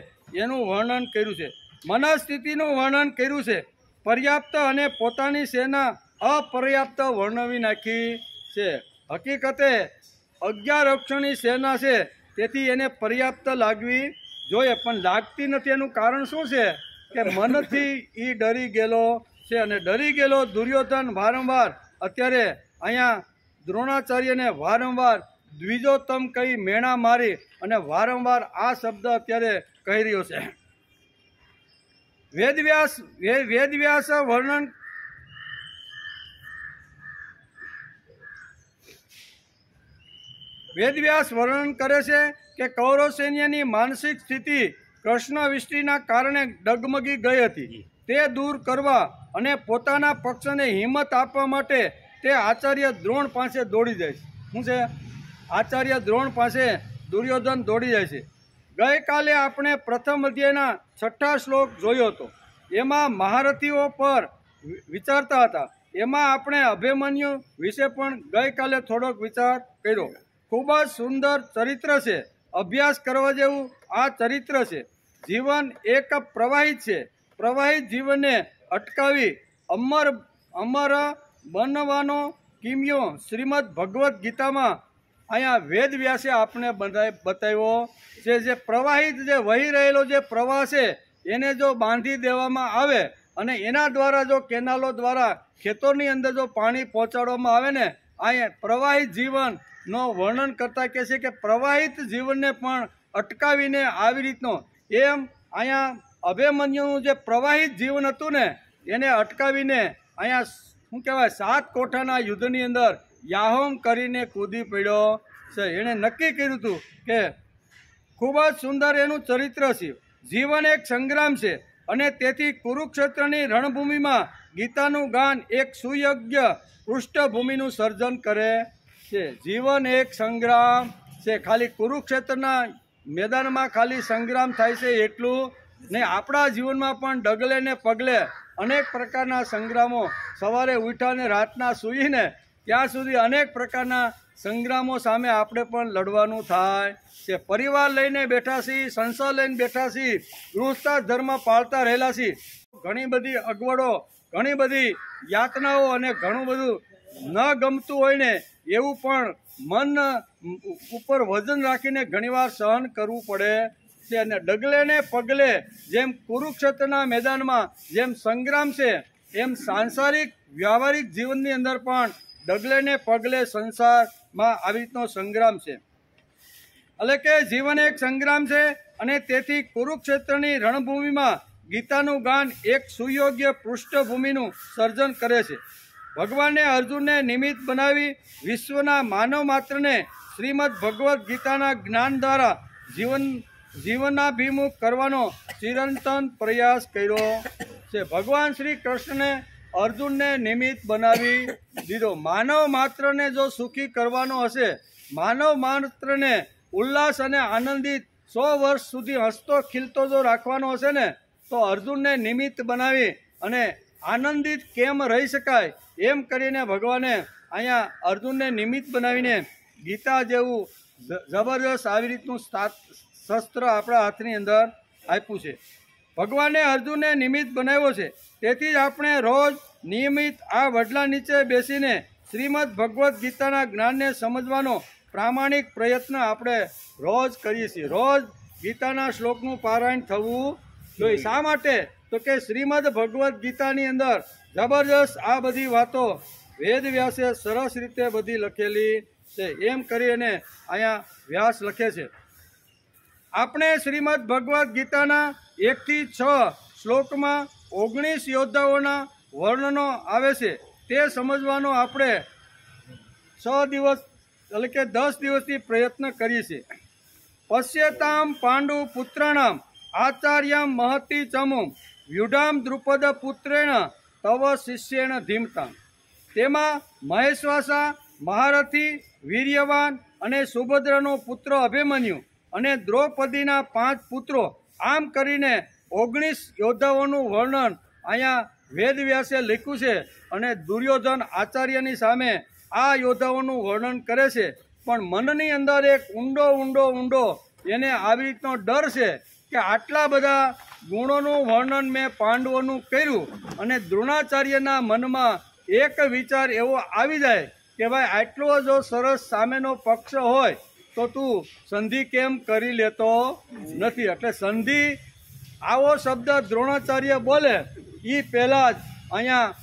A: એનું વર્ણન કર્યું છે. મનસ્થિતિનું વર્ણન કર્યું છે. પર્યાપ્ત અને પોતાની સેના અપર્યાપ્ત વર્ણવી નાખી છે. હકીકતે 11 અક્ષરની સેના છે તેથી એને પર્યાપ્ત લાગવી જોઈએ પણ લાગતી નથી. એનું કારણ શું છે કે મનથી એ ડરી ગયેલો છે, અને ડરી ગયેલો દુર્યોધન વારંવાર અત્યારે અહીંયા દ્રોણાચાર્યને વારંવાર દ્વિજોત્તમ કહી મેણા મારી અને વારંવાર આ શબ્દ અત્યારે કહી રહ્યો છે. વેદવ્યાસ વર્ણન કરે છે કે કૌરવ સૈન્યની માનસિક સ્થિતિ કૃષ્ણવિષ્ટિના કારણે ડગમગી ગઈ હતી. તે દૂર કરવા અને પોતાના પક્ષને હિંમત આપવા માટે તે આચાર્ય દ્રોણ પાસે દોડી જાય છે. શું છે? આચાર્ય દ્રોણ પાસે દુર્યોધન દોડી જાય છે. ગઈકાલે આપણે પ્રથમ અધ્યાયના 6થા શ્લોક જોયો હતો. એમાં મહારથીઓ પર વિચારતા હતા. એમાં આપણે અભિમન્યુ વિશે પણ ગઈકાલે થોડોક વિચાર કર્યો. ખૂબ જ સુંદર ચરિત્ર છે. અભ્યાસ કરવા જેવું આ ચરિત્ર છે. જીવન એક પ્રવાહિત છે. પ્રવાહિત જીવનને અટકાવી અમર બનવાનો કિમિયો શ્રીમદ ભગવદ્ ગીતામાં અહીંયા વેદ વ્યાસે આપણે બતાવ્યો છે. જે પ્રવાહિત જે વહી રહેલો જે પ્રવાહ છે એને જો બાંધી દેવામાં આવે અને એના દ્વારા જો કેનાલો દ્વારા ખેતરોની અંદર જો પાણી પહોંચાડવામાં આવે ને, અહીંયા પ્રવાહિત જીવનનો વર્ણન કરતા કહે છે કે પ્રવાહિત જીવનને પણ અટકાવીને આવી રીતનો એમ અહીંયા અભિમન્યુનું જે પ્રવાહિત જીવન હતું ને એને અટકાવીને અહીંયા શું કહેવાય 7 કોઠાના યુદ્ધની અંદર યાહોમ કરીને કૂદી પડ્યો છે. એણે નક્કી કર્યું હતું કે ખૂબ જ સુંદર એનું ચરિત્ર છે. જીવન એક સંગ્રામ છે અને તેથી કુરુક્ષેત્રની રણભૂમિમાં ગીતાનું ગાન એક સુયોગ્ય પૃષ્ઠભૂમિનું સર્જન કરે છે. જીવન એક સંગ્રામ છે. ખાલી કુરુક્ષેત્રના મેદાનમાં ખાલી સંગ્રામ થાય છે એટલું ને આપણા જીવનમાં પણ ડગલે ને પગલે અનેક પ્રકારના સંગ્રામો, સવારે ઉઠાને રાતના સૂઈને ત્યાં સુધી અનેક પ્રકારના સંગ્રામો સામે આપણે પણ લડવાનું થાય છે. પરિવાર લઈને બેઠા છીએ, સંસાર લઈને બેઠા છીએ, ગૃહસ્થ ધર્મ પાળતા રહેલા છીએ. ઘણી બધી અગવડો, ઘણી બધી યાતનાઓ અને ઘણું બધું ન ગમતું હોય ને એવું પણ મન ઉપર વજન રાખીને ઘણીવાર સહન કરવું પડે છે. અને ડગલે ને પગલે જેમ કુરુક્ષેત્રના મેદાનમાં જેમ સંગ્રામ છે એમ સાંસારિક વ્યવહારિક જીવનની અંદર પણ ડગલે ને પગલે સંસારમાં આવી રીતનો સંગ્રામ છે. એટલે કે જીવન એક સંગ્રામ છે અને તેથી કુરુક્ષેત્રની રણભૂમિમાં ગીતાનું ગાન એક સુયોગ્ય પૃષ્ઠભૂમિનું સર્જન કરે છે. ભગવાને અર્જુનને નિમિત્ત બનાવી વિશ્વના માનવ માત્રને શ્રીમદ ભગવદ્ ગીતાના જ્ઞાન દ્વારા જીવનાભિમુખ કરવાનો ચિરંતન પ્રયાસ કર્યો છે. ભગવાન શ્રી કૃષ્ણને અર્જુનને નિમિત્ત બનાવી દીધો. માનવ માત્રને જો સુખી કરવાનો હશે, માનવ માત્રને ઉલ્લાસ અને આનંદિત 100 વર્ષ સુધી હસતો ખીલતો જો રાખવાનો હશે ને તો અર્જુનને નિમિત્ત બનાવી અને આનંદિત કેમ રહી શકાય એમ કરીને ભગવાને અહીંયા અર્જુનને નિમિત્ત બનાવીને ગીતા જેવું જબરદસ્ત આવી રીતનું શસ્ત્ર આપણા હાથની અંદર આપ્યું છે. ભગવાને અર્જુનને નિમિત્ત બનાવ્યો છે. તેથી જ આપણે રોજ નિયમિત આ વડલા નીચે બેસીને શ્રીમદ ભગવદ્ ગીતાના જ્ઞાનને સમજવાનો પ્રામાણિક પ્રયત્ન આપણે રોજ કરીએ છીએ. રોજ ગીતાના શ્લોકનું પારાયણ થવું જોઈએ. શા માટે? તો કે શ્રીમદ ભગવદ્ ગીતાની અંદર જબરજસ્ત આ બધી વાતો વેદ વ્યાસે સરસ રીતે બધી લખેલી છે. એમ કરીને અહીંયા વ્યાસ લખે છે. આપણે શ્રીમદ ભગવદ્ ગીતાના 1 થી 6 શ્લોકમાં 19 યોદ્ધાઓના વર્ણનો આવે છે. તે સમજવાનો આપણે 6 દિવસ એટલે કે 10 દિવસથી પ્રયત્ન કરીએ છીએ. પશ્યતામ પાંડુ પુત્રાણામ આચાર્યમ મહતી ચમુમ વ્યુઢામ દ્રુપદ પુત્રેણ તવ શિષ્યેણ ધીમતામ. તેમાં મહેશ્વાસા, મહારથી, વીર્યવાન અને સુભદ્રાનો પુત્ર અભિમન્યુ અને દ્રૌપદીના 5 પુત્રો, આમ કરીને 19 યોદ્ધાઓનું વર્ણન અહીંયા વેદવ્યાસે લખ્યું છે. અને દુર્યોધન આચાર્યની સામે આ યોદ્ધાઓનું વર્ણન કરે છે. પણ મનની અંદર એક ઊંડો એને આવી રીતનો ડર છે કે આટલા બધા ગુણોનું વર્ણન મેં પાંડવોનું કર્યું અને દ્રોણાચાર્યના મનમાં એક વિચાર એવો આવી જાય કે ભાઈ આટલો જો સરસ સામેનો પક્ષ હોય તો તું સંધિ કેમ કરી લેતો નથી? એટલે સંધિ આવો શબ્દ દ્રોણાચાર્ય બોલે એ પહેલાં જ અહીંયા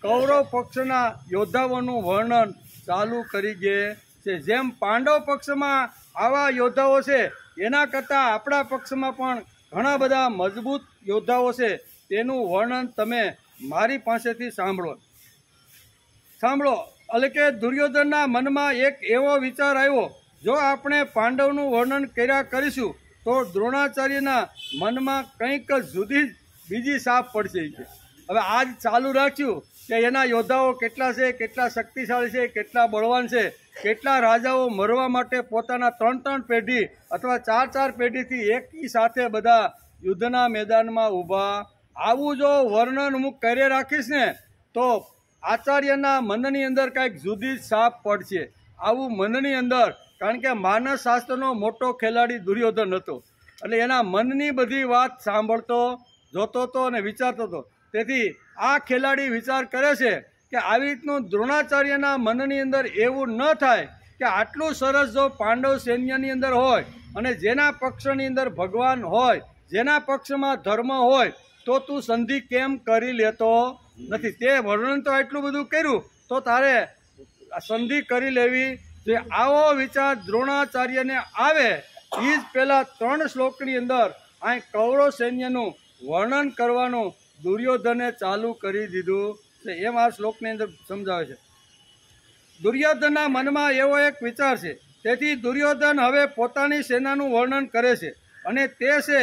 A: કૌરવ પક્ષના યોદ્ધાઓનું વર્ણન ચાલુ કરી દે છે. જેમ પાંડવ પક્ષમાં આવા યોદ્ધાઓ છે એના કરતાં આપણા પક્ષમાં પણ ઘણા બધા મજબૂત યોદ્ધાઓ છે, તેનું વર્ણન તમે મારી પાસેથી સાંભળો. એટલે કે દુર્યોધનના મનમાં એક એવો વિચાર આવ્યો, જો આપણે પાંડવનું વર્ણન કર્યા કરીશું તો દ્રોણાચાર્યના મનમાં કંઈક જુદી બીજી સાપ પડશે. હવે આજ ચાલુ રાખ્યું કે એના યોદ્ધાઓ કેટલા છે, કેટલા શક્તિશાળી છે, કેટલા બળવાન છે, કેટલા રાજાઓ મરવા માટે પોતાના 3-3 પેઢી અથવા 4-4 પેઢીથી એકી સાથે બધા યુદ્ધના મેદાનમાં ઊભા. આવું જો વર્ણન હું કરી રાખીશ ને તો આચાર્યના મનની અંદર કંઈક જુદી સાપ પડશે. આવું મનની અંદર, કારણ કે માનસ શાસ્ત્રનો મોટો ખેલાડી દુર્યોધન હતો, એટલે એના મનની બધી વાત સાંભળતો જોતો હતો અને વિચારતો હતો. તેથી આ ખેલાડી વિચાર કરે છે કે આવી રીતનું દ્રોણાચાર્યના મનની અંદર એવું ન થાય કે આટલું સરસ જો પાંડવ સૈન્યની અંદર હોય અને જેના પક્ષની અંદર ભગવાન હોય, જેના પક્ષમાં ધર્મ હોય, તો તું સંધિ કેમ કરી લેતો નથી? તે વર્ણન તો એટલું બધું કર્યું, તો તારે સંધિ કરી લેવી જે આવો વિચાર દ્રોણાચાર્યને આવે એ જ પહેલાં 3 શ્લોકની અંદર અહીં કૌરવ સૈન્યનું વર્ણન કરવાનું દુર્યોધને ચાલુ કરી દીધું છે. એમ આ શ્લોકની અંદર સમજાવે છે. દુર્યોધનના મનમાં એવો એક વિચાર છે, તેથી દુર્યોધન હવે પોતાની સેનાનું વર્ણન કરે છે અને તે છે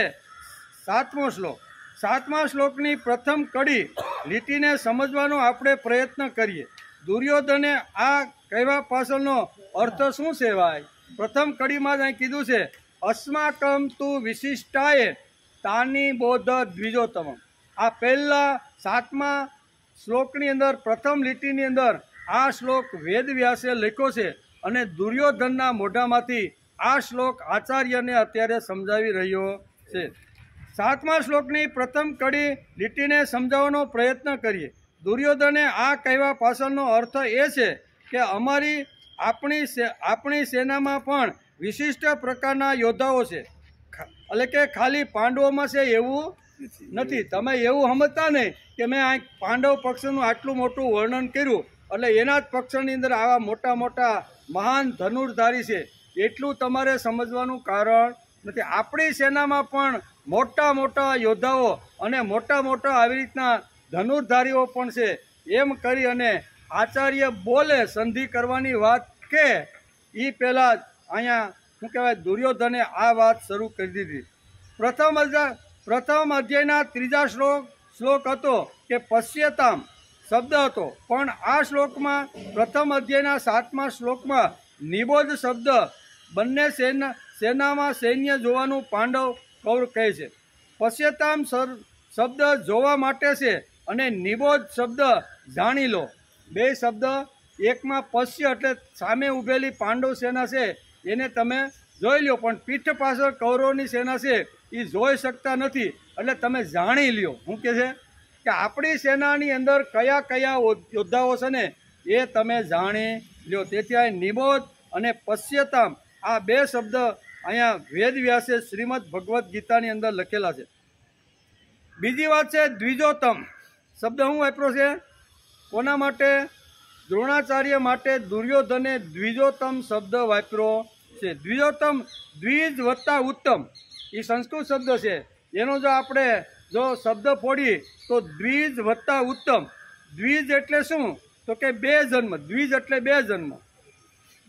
A: 7મો શ્લોક. 7મા શ્લોકની પ્રથમ કડી લીટીને સમજવાનો આપણે પ્રયત્ન કરીએ. દુર્યોધને આ કહેવા પાછળનો અર્થ શું છે ભાઈ? પ્રથમ કડીમાં જ અહીં કીધું છે, અસ્માકમ તું વિશિષ્ટાએ તાની બોધ દ્વિજોતમ. આ પહેલા 7મા શ્લોકની અંદર પ્રથમ લીટીની અંદર આ શ્લોક વેદવ્યાસે લખ્યો છે અને દુર્યોધનના મોઢામાંથી આ શ્લોક આચાર્યને અત્યારે સમજાવી રહ્યો છે. 7મા શ્લોકની પ્રથમ કડી લીટીને સમજાવવાનો પ્રયત્ન કરીએ. દુર્યોધને આ કહેવા પાછળનો અર્થ એ છે કે આપણી સેનામાં પણ વિશિષ્ટ પ્રકારના યોદ્ધાઓ છે, એટલે કે ખાલી પાંડવોમાં છે એવું નથી. તમે એવું સમજતા નહીં કે મેં આ પાંડવ પક્ષનું આટલું મોટું વર્ણન કર્યું એટલે એના જ પક્ષની અંદર આવા મોટા મોટા મહાન ધનુર્ધારી છે, એટલું તમારે સમજવાનું કારણ નથી. આપણી સેનામાં પણ મોટા મોટા યોદ્ધાઓ અને મોટા મોટા આવી રીતના ધનુર્ધારીઓ પણ છે. એમ કરી અને આચાર્ય બોલે સંધિ કરવાની વાત કે એ પહેલાં જ અહીંયા શું કહેવાય, દુર્યોધને આ વાત શરૂ કરી દીધી. પ્રથમ અધ્યાયના 3જા શ્લોક હતો કે પશ્યતામ શબ્દ હતો, પણ આ શ્લોકમાં પ્રથમ અધ્યાયના 7મા શ્લોકમાં નિબોધ શબ્દ, બંને સેનામાં સૈન્ય જોવાનું પાંડવ કૌરવ કહે છે. પશ્યતામ શબ્દ જોવા માટે છે અને નિબોધ શબ્દ જાણી લો. બે શબ્દ, એકમાં પશ્ય એટલે સામે ઊભેલી પાંડવ સેના છે એને તમે જોઈ લો, પણ પીઠ પાછળ કૌરવની સેના છે એ જોઈ શકતા નથી, એટલે તમે જાણી લ્યો. શું કહે છે કે આપણી સેનાની અંદર કયા કયા યોદ્ધાઓ છે ને એ તમે જાણી લ્યો. તેથી આ નિબોધ અને પશ્યતામ આ બે શબ્દ અહીંયા વેદવ્યાસે શ્રીમદ ભગવદ્ ગીતાની અંદર લખેલા છે. બીજી વાત છે દ્વિજોતમ શબ્દ શું વાપર્યો છે? કોના માટે? દ્રોણાચાર્ય માટે દુર્યોધને દ્વિજોતમ શબ્દ વાપર્યો છે. દ્વિજોતમ, દ્વિજ વત્તા ઉત્તમ, એ સંસ્કૃત શબ્દ છે. એનો જો આપણે શબ્દ ફોડીએ તો દ્વિજ વત્તા ઉત્તમ. દ્વિજ એટલે શું? તો કે 2 જન્મ. દ્વિજ એટલે 2 જન્મ.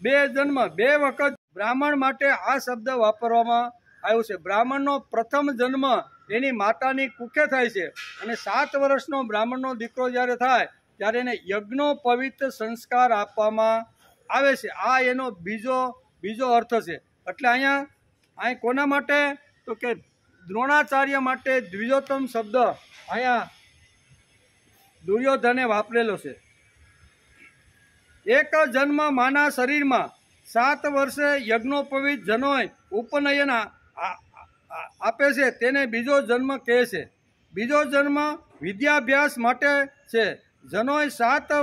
A: 2 જન્મ, 2 વખત બ્રાહ્મણ માટે આ શબ્દ વાપરવામાં આવ્યો છે. બ્રાહ્મણનો પ્રથમ જન્મ એની માતાની કુખે થાય છે અને 7 વર્ષનો બ્રાહ્મણનો દીકરો જ્યારે થાય ત્યારે એને યજ્ઞોપવિત સંસ્કાર આપવામાં આવે છે. આ એનો બીજો અર્થ છે. એટલે અહીંયા કોના માટે? તો કે દ્રોણાચાર્ય માટે દ્વિજોત્તમ શબ્દ અહીંયા દુર્યોધને વાપરેલો છે. એક જન્મ માના શરીરમાં 7 વર્ષે યજ્ઞોપવિત જનોય ઉપનયન આપે છે તેને બીજો જન્મ કહે છે. બીજો જન્મ વિદ્યાભ્યાસ માટે છે. જનોય 7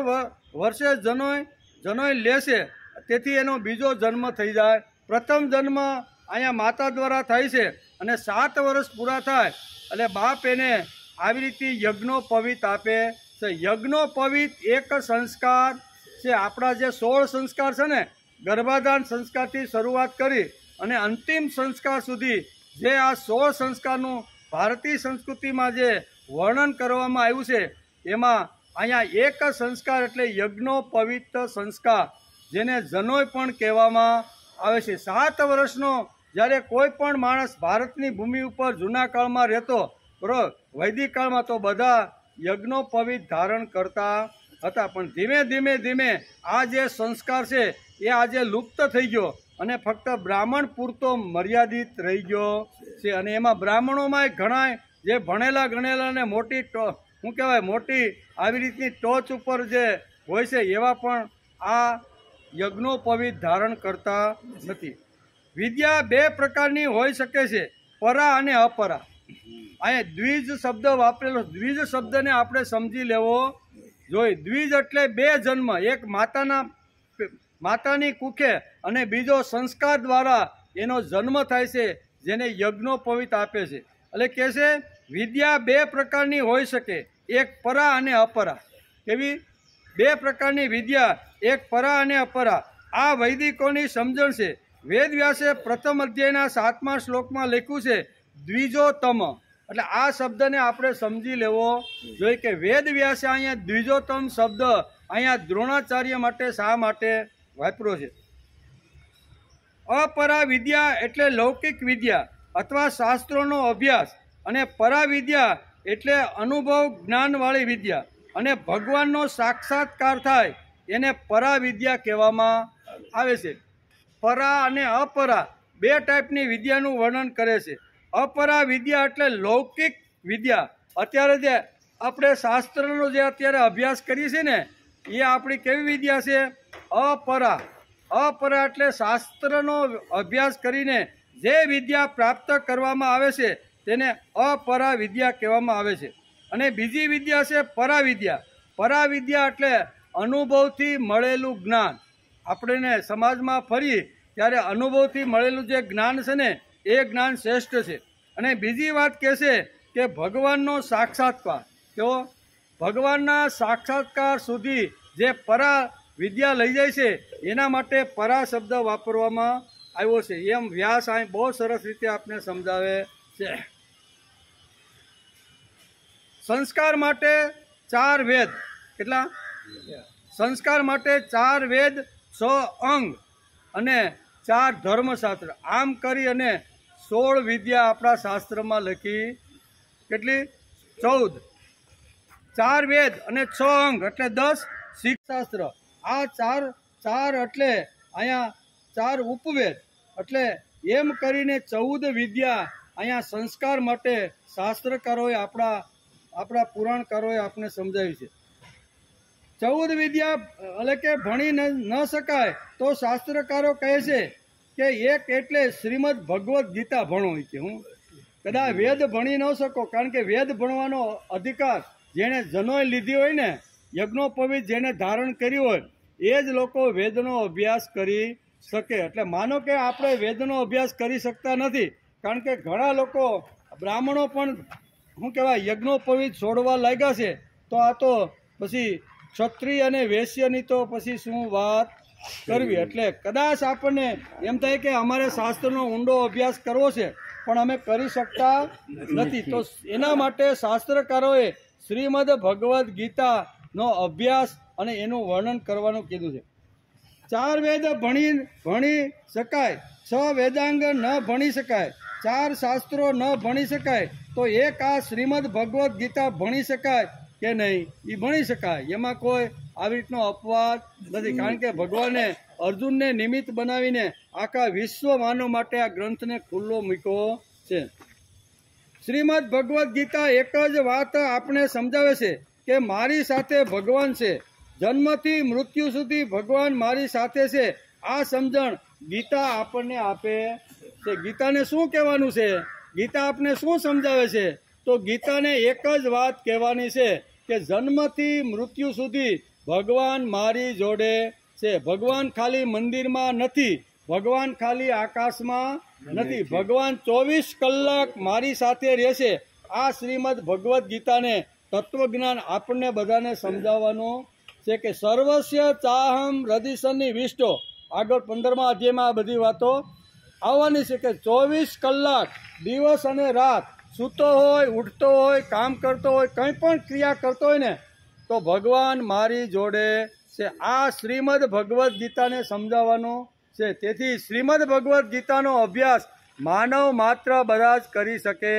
A: વર્ષે જનોય લેશે, તેથી એનો બીજો જન્મ થઈ જાય પ્રથમ જન્મ અહીંયા માતા દ્વારા થાય છે અને 7 વર્ષ પૂરા થાય એટલે બાપ એને આવી રીતે યજ્ઞોપવિત આપે છે. યજ્ઞોપવિત એક સંસ્કાર છે. આપણા જે 16 સંસ્કાર છે ને, ગર્ભાધાન સંસ્કારથી શરૂઆત કરી અને અંતિમ સંસ્કાર સુધી જે આ 16 સંસ્કારનું ભારતીય સંસ્કૃતિમાં જે વર્ણન કરવામાં આવ્યું છે, એમાં અહીંયા એક સંસ્કાર એટલે યજ્ઞોપવિત સંસ્કાર, જેને જનોય પણ કહેવામાં આવે છે. 7 વર્ષનો જ્યારે કોઈ પણ માણસ ભારતની ભૂમિ ઉપર જૂના કાળમાં રહેતો, બરાબર, વૈદિક કાળમાં તો બધા યજ્ઞોપવિત ધારણ કરતા હતા. પણ ધીમે ધીમે આ જે સંસ્કાર છે એ આજે લુપ્ત થઈ ગયો અને ફક્ત બ્રાહ્મણ પૂરતો મર્યાદિત રહી ગયો છે. અને એમાં બ્રાહ્મણોમાં ઘણા જે ભણેલા ગણેલા ને મોટી શું કહેવાય, મોટી આવી રીતની ટોચ ઉપર જે હોય છે, એવા પણ આ યજ્ઞોપવિત ધારણ કરતા નથી. વિદ્યા 2 પ્રકારની હોઈ શકે છે, પરા અને અપરા. અહીંયા દ્વિજ શબ્દ વાપરેલો. દ્વિજ શબ્દને આપણે સમજી લેવો જોઈએ. દ્વિજ એટલે 2 જન્મ, એક માતાની કુખે અને બીજો સંસ્કાર દ્વારા એનો જન્મ થાય છે, જેને યજ્ઞોપવિત આપે છે. એટલે કહે છે વિદ્યા 2 પ્રકારની હોઈ શકે, એક પરા અને અપરા. કેવી? 2 પ્રકારની વિદ્યા, એક પરા અને અપરા. આ વૈદિકોની સમજણ છે. વેદ વ્યાસે પ્રથમ અધ્યાયના 7મા શ્લોકમાં લખ્યું છે દ્વિજોતમ. એટલે આ શબ્દને આપણે સમજી લેવો જોઈએ કે વેદ વ્યાસે અહીંયા દ્વિજોતમ શબ્દ અહીંયા દ્રોણાચાર્ય માટે શા માટે વાપર્યો છે. અપરા વિદ્યા એટલે લૌકિક વિદ્યા અથવા શાસ્ત્રોનો અભ્યાસ, અને પરા વિદ્યા એટલે અનુભવ જ્ઞાનવાળી વિદ્યા અને ભગવાનનો સાક્ષાત્કાર થાય એને પરા વિદ્યા કહેવામાં આવે છે. પરા અને અપરા 2 ટાઈપની વિદ્યાનું વર્ણન કરે છે. અપરા વિદ્યા એટલે લૌકિક વિદ્યા. અત્યારે જે આપણે શાસ્ત્રનો જે અત્યારે અભ્યાસ કરીએ છીએ ને, એ આપણી કેવી વિદ્યા છે? અપરા. અપરા એટલે શાસ્ત્રનો અભ્યાસ કરીને જે વિદ્યા પ્રાપ્ત કરવામાં આવે છે તેને અપરા વિદ્યા કહેવામાં આવે છે. અને બીજી વિદ્યા છે પરા વિદ્યા. પરા વિદ્યા એટલે અનુભવથી મળેલું જ્ઞાન. આપણે સમાજમાં ફરી ત્યારે અનુભવથી મળેલું જે જ્ઞાન છે ને, એ જ્ઞાન શ્રેષ્ઠ છે. અને બીજી વાત કહે છે કે ભગવાનનો સાક્ષાત્કાર. કેવો? ભગવાનના સાક્ષાત્કાર સુધી જે પરા વિદ્યા લઈ જાય છે, એના માટે પરા શબ્દ વાપરવામાં આવ્યો છે. એમ વ્યાસ અહીં બહુ સરસ રીતે આપને સમજાવે છે. સંસ્કાર માટે 4 વેદ. કેટલા? સંસ્કાર માટે 4 વેદ, 6 અંગ અને 4 ધર્મશાસ્ત્ર. આમ કરી અને 16 વિદ્યા આપણા શાસ્ત્રમાં લખી. કેટલી? 14. 4 વેદ અને 6 અંગ એટલે 10 શિક્ષાસ્ત્ર. આ 4 એટલે અહીંયા 4 ઉપવેદ. એટલે એમ કરીને 14 વિદ્યા અહીંયા સંસ્કાર માટે શાસ્ત્રકારોએ આપણા પુરાણકારોએ આપણે સમજાવી છે. 14 વિદ્યા એટલે કે ભણી ન શકાય તો શાસ્ત્રકારો કહે છે કે એક એટલે શ્રીમદ ભગવદ્ ગીતા ભણો. કે હું કદાચ વેદ ભણી ન શકો, કારણ કે વેદ ભણવાનો અધિકાર જેણે જનોએ લીધી હોય ને, યજ્ઞોપવિત જેને ધારણ કર્યું હોય, એ જ લોકો વેદનો અભ્યાસ કરી શકે. એટલે માનો કે આપણે વેદનો અભ્યાસ કરી શકતા નથી, કારણ કે ઘણા લોકો બ્રાહ્મણો પણ શું કહેવાય યજ્ઞોપવિત છોડવા લાગ્યા છે. તો આ તો પછી ક્ષત્રિય અને વૈશ્યની તો પછી શું વાત કરવી. એટલે કદાચ આપણને એમ થાય કે અમારે શાસ્ત્રનો ઊંડો અભ્યાસ કરવો છે, પણ અમે કરી શકતા નથી. તો એના માટે શાસ્ત્રકારોએ શ્રીમદ ભગવદ્ ગીતાનો અભ્યાસ અને એનું વર્ણન કરવાનું કીધું છે. 4 વેદ ભણી શકાય, 6 વેદાંગ ન ભણી શકાય, 4 શાસ્ત્રો ન ભણી શકાય, તો એક આ શ્રીમદ ભગવદ્ ગીતા ભણી શકાય કે નહીં? એ ભણી શકાય. એમાં કોઈ આવી રીતનો અપવાદ નથી, કારણ કે ભગવાને અર્જુનને નિમિત્ત બનાવીને આખા વિશ્વ માનવ માટે આ ગ્રંથને ખુલ્લો મૂક્યો છે. શ્રીમદ ભગવદ્ ગીતા એક જ વાત આપણે સમજાવે છે કે મારી સાથે ભગવાન છે, જન્મથી મૃત્યુ સુધી ભગવાન મારી સાથે છે. આ સમજણ ગીતા આપણને આપે છે. ગીતાને શું કહેવાનું છે? ગીતા આપને શું સમજાવે છે? તો ગીતાને એક જ વાત કહેવાની છે કે જન્મથી મૃત્યુ સુધી ભગવાન મારી જોડે છે. ભગવાન ખાલી મંદિરમાં નથી, ભગવાન ખાલી આકાશમાં નથી, ભગવાન 24 કલાક મારી સાથે રહેશે. આ શ્રીમદ ભગવદ્ ગીતાને તત્વજ્ઞાન આપણને બધાને સમજાવવાનું છે કે સર્વસ્ય ચાહમ હૃદયસન્નિ વિષ્ટો. આગળ 15મા અધ્યાયમાં આ બધી વાતો આવવાની છે કે 24 કલાક દિવસ અને રાત સૂતો હોય, ઉઠતો હોય, કામ કરતો હોય, કંઈ પણ ક્રિયા કરતો હોય ને તો ભગવાન મારી જોડે છે. આ શ્રીમદ ભગવદ્ ગીતાને સમજાવવાનું છે. તેથી શ્રીમદ ભગવદ્ ગીતાનો અભ્યાસ માનવ માત્ર બધા જ કરી શકે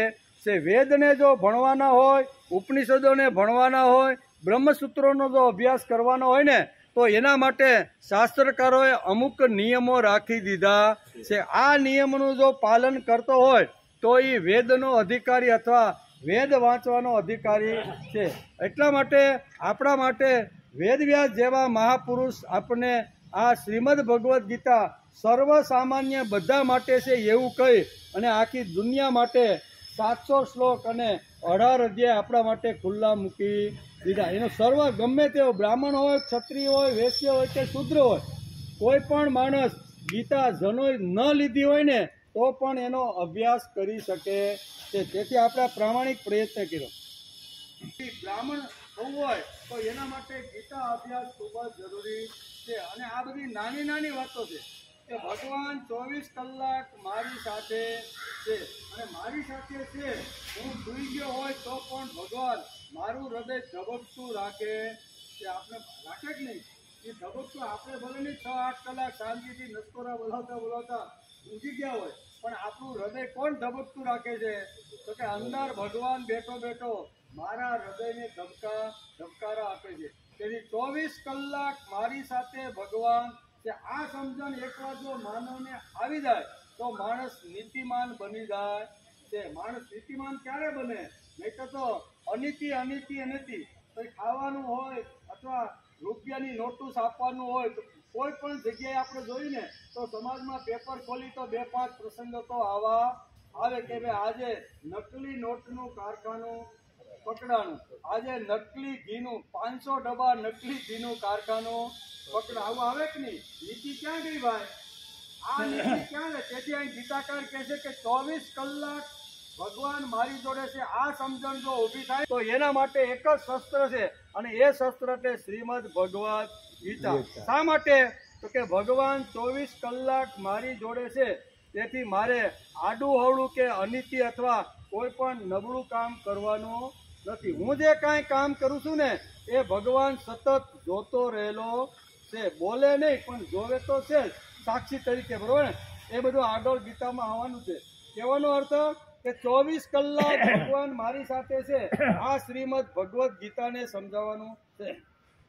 A: છે. વેદને જો ભણવાના હોય, ઉપનિષદોને ભણવાના હોય, બ્રહ્મસૂત્રોનો જો અભ્યાસ કરવાનો હોય ને તો એના માટે શાસ્ત્રકારોએ અમુક નિયમો રાખી દીધા છે. આ નિયમોનું જો પાલન કરતો હોય તો એ વેદનો અધિકારી અથવા વેદ વાંચવાનો અધિકારી છે. એટલા માટે આપણા માટે વેદવ્યાસ જેવા મહાપુરુષ આપણને આ શ્રીમદ ભગવદ્ ગીતા સર્વસામાન્ય બધા માટે છે એવું કહી અને આખી દુનિયા માટે 700 શ્લોક અને 18 અધ્યાય આપણા માટે ખુલ્લા મૂકી દીધા. એનો સર્વ ગમે તેવો બ્રાહ્મણ હોય, ક્ષત્રિય હોય, વૈશ્ય હોય કે શૂદ્ર હોય, કોઈ પણ માણસ ગીતા જનોઈ ન લીધી હોય ને તો પણ એનો અભ્યાસ કરી શકે છે. તેથી આપણે પ્રામાણિક પ્રયત્ન કર્યો. બ્રાહ્મણ થવું હોય તો એના માટે ગીતા અભ્યાસ ખૂબ જ જરૂરી છે. અને આ બધી નાની નાની વાતો છે કે ભગવાન 24 કલાક મારી સાથે છે અને મારી સાથે છે. હું સૂઈ ગયો હોય તો પણ ભગવાન મારું હૃદય ધબકતું રાખે છે. આપણે રાખે કે નહીં? એ ધબકતું આપણે ભલે નહીં 6-8 કલાક શાંતિથી નસ્કોરા બોલાવતા ઊંઘી ગયા હોય પણ આપણું હૃદય કોણ ધબકતું રાખે છે? તો કે અંદર ભગવાન બેઠો મારા હૃદયને ધબકારા આપે છે. તેથી 24 કલાક મારી સાથે ભગવાન છે. આ સમજણ એકવાર જો માનવને આવી જાય તો માણસ નીતિમાન બની જાય છે. માણસ નીતિમાન ક્યારે બને? નહીં તો અનીતિ તો ખાવાનું હોય અથવા રૂપિયાની નોટુસ આપવાનું હોય તો કોઈ પણ જગ્યાએ આપણે જોઈને તો સમાજમાં પેપર ખોલી તો 2-5 પ્રસંગો તો આવા આવે કે ભાઈ આજે નકલી નોટનું કારખાનું પકડાનું, આજે નકલી ઘીનું 500 ડબ્બા નકલી ઘીનું કારખાનું પકડા. આવું આવે કે નહીં? નીતિ ક્યાં ગઈ ભાઈ? આ નીતિ ક્યાં ગઈ? તેથી અહીં ગીતાકાર કહે છે કે 24 કલાક ભગવાન મારી જોડે છે. આ સમજણ જો ઊભી થાય તો એના માટે એક જ શસ્ત્ર છે અને એ શસ્ત્ર છે શ્રીમદ ભગવદ્ ગીતા. શા માટે? તો કે ભગવાન 24 કલાક મારી જોડે છે. તેથી મારે આડું હવળું કે અનીતિ અથવા કોઈ પણ નબળું કામ કરવાનું નથી. હું જે કાંઈ કામ કરું છું ને એ ભગવાન સતત જોતો રહેલો છે. બોલે નહીં પણ જોવે તો છે જ, સાક્ષી તરીકે. બરોબર ને? એ બધું આગળ ગીતામાં આવવાનું છે. કહેવાનો અર્થ કે 24 કલાક ભગવાન મારી સાથે છે. આ શ્રીમદ ભગવદ્ ગીતાને સમજાવવાનું છે.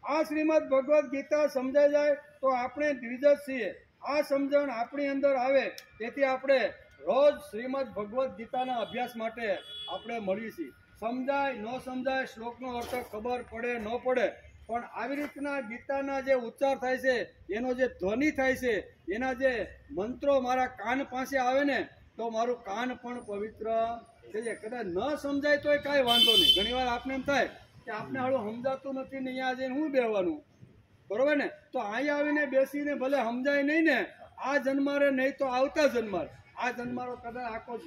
A: આ શ્રીમદ ભગવદ્ ગીતા સમજાઈ જાય તો આપણે દ્વિજ છીએ. આ સમજણ આપણી અંદર આવે તેથી આપણે રોજ શ્રીમદ ભગવદ્ ગીતાના અભ્યાસ માટે આપણે મળીએ છીએ. સમજાય ન સમજાય, શ્લોકનો અર્થ ખબર પડે ન પડે, પણ આવી રીતના ગીતાના જે ઉચ્ચાર થાય છે, એનો જે ધ્વનિ થાય છે, એના જે મંત્રો મારા કાન પાસે આવે ને તો મારું કાન પણ પવિત્ર થઈ જાય. કદાચ ન સમજાય તોય કાંઈ વાંધો નહીં. ઘણીવાર આપણે એમ થાય કે આપણે હાલું સમજાતું નથી ને અહીંયા જઈને હું બેહવાનું, બરોબર ને? તો અહીંયા આવીને બેસીને ભલે સમજાય નહીં ને આ જન્મારે, નહીં તો આવતા જન્મારે. આ જન્મારો કદાચ આખો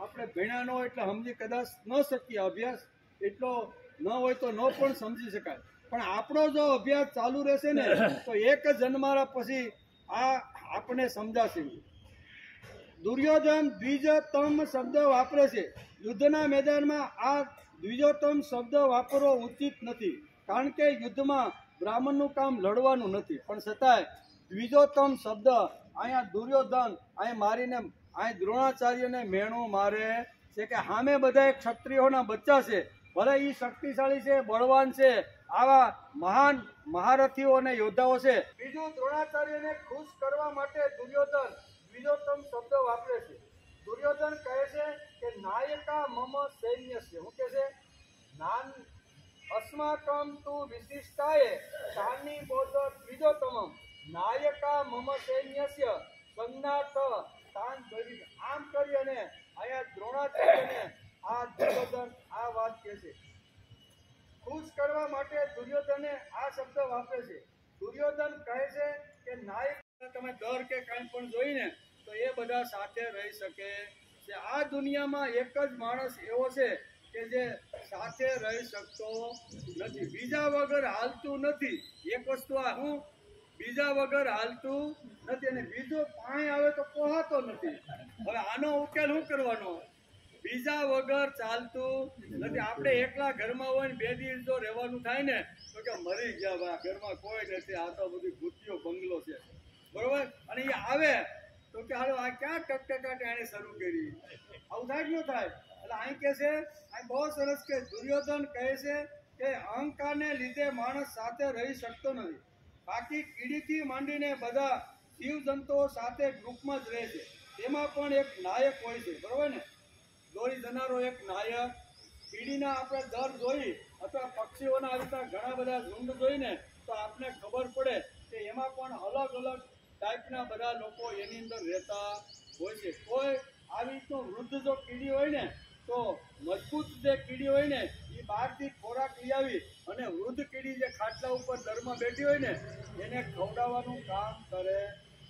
A: આપણે ભણ્યા ન હોય એટલે સમજી કદાચ ન શકીએ. અભ્યાસ એટલો ન હોય તો ન પણ સમજી શકાય. પણ આપણો જો અભ્યાસ ચાલુ રહેશે ને તો એક જન્મારા પછી આ આપણે સમજાશે. દુર્યોધન દ્વિજોત્તમ શબ્દ વાપરે છે. યુદ્ધના મેદાનમાં આ દ્વિજોત્તમ શબ્દ વાપરવો ઉચિત નથી, કારણ કે યુદ્ધમાં બ્રાહ્મણનું કામ લડવાનું નથી. પણ છતાંય દ્વિજોત્તમ શબ્દ અહીંયા દુર્યોધન અહીં મારીને અહીં દ્રોણાચાર્યને મેણું મારે છે કે સામે બધા ક્ષત્રિયોના બચ્ચા છે, ભલે એ શક્તિશાળી છે, બળવાન છે, આવા મહાન મહારથીઓ અને યોદ્ધાઓ છે. બીજું, દ્રોણાચાર્યને ખુશ કરવા માટે દુર્યોધન દ્વિજોત્તમ શબ્દ વાપરે છે. દુર્યોધન કહે છે કે નાયકા મમ સૈન્ય છે. શું કહે છે? અસ્માકમ તુ વિશિષ્ટાએ તાની બોધ દ્વિજોત્તમમ નાયકા મમ સૈન્યસ્ય સંજ્ઞાત તાન દરિદ. આમ કરી અને અહીંયા દ્રોણાચાર્યને આ દુર્યોધન આ વાત કહે છે. ખુશ કરવા માટે દુર્યોધને આ શબ્દ વાપરે છે. દુર્યોધન કહે છે કે નાયક તમે 10 ડર કે કાંઈ પણ જોઈને તો એ બધા સાથે રહી શકે છે. આ દુનિયામાં એક જ માણસ એવો છે કે જે સાથે રહી શકતો નથી, બીજા વગર હાલતું નથી. એક વસ્તુ આ હું બીજા વગર હાલતું નથી, અને બીજો પાણી આવે તો પોહાતો નથી. હવે આનો ઉકેલ શું કરવાનો? બીજા વગર ચાલતું નથી. આપણે એકલા ઘરમાં હોય ને 2 દિવસ જો રહેવાનું થાય ને તો કે મરી ગયા ભાઈ, ઘરમાં કોઈ નથી, આ તો બધી ભૂતિયો બંગલો છે, બરોબર. અને એ આવે તો કે હાલો આ ક્યાં ટકટકાટ એને શરૂ કરી, આવું થાય કે ન થાય? એટલે અહીં કહે છે, અહીં બહુ સરસ કે દુર્યોધન કહે છે કે અહંકારને લીધે માણસ સાથે રહી શકતો નથી. બાકી કીડીથી માંડીને બધા જીવજંતુઓ સાથે ગ્રુપમાં જ રહે છે. તેમાં પણ એક નાયક હોય છે, બરોબર ને? દોરી જનારો એક નાયક. કીડીના આપણે દર જોઈ અથવા પક્ષીઓના આવી રીતના ઘણા બધા ઝુંડ જોઈને તો આપણે ખબર પડે કે એમાં પણ અલગ અલગ ટાઈપના બધા લોકો એની અંદર રહેતા હોય છે. કોઈ આવી રીતનું વૃદ્ધ જો કીડી હોય ને તો મજબૂત જે કીડી હોય ને એ બહારથી ખોરાક લઈ આવી અને વૃદ્ધ કીડી જે ખાટલા ઉપર દરમાં બેઠી હોય ને એને ખવડાવવાનું કામ કરે.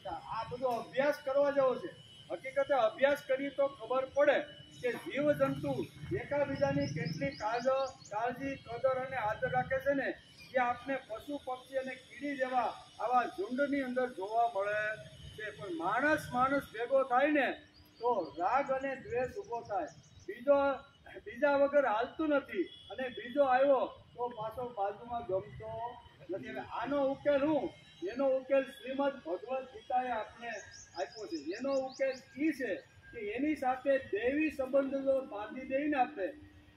A: આ બધો અભ્યાસ કરવા જેવો છે. હકીકતે અભ્યાસ કરી તો ખબર પડે કે જીવજંતુ એકાબીજાની કેટલી કાળજી, કદર અને આદર રાખે છે ને એ આપણે પશુ પક્ષી અને કીડી જેવા આવા ઝુંડની અંદર જોવા મળે છે. પણ માણસ ભેગો થાય ને તો રાગ અને દ્વેષ ઊભો થાય. બીજા વગર હાલતું નથી, અને બીજો આવ્યો તો પાછો બાજુમાં ગમતો નથી. હવે આનો ઉકેલ શું? એનો ઉકેલ શ્રીમદ ભગવદ્ ગીતાએ આપણે આપ્યો છે. એનો ઉકેલ એ છે કે એની સાથે દૈવી સંબંધ જો બાંધી દઈને આપણે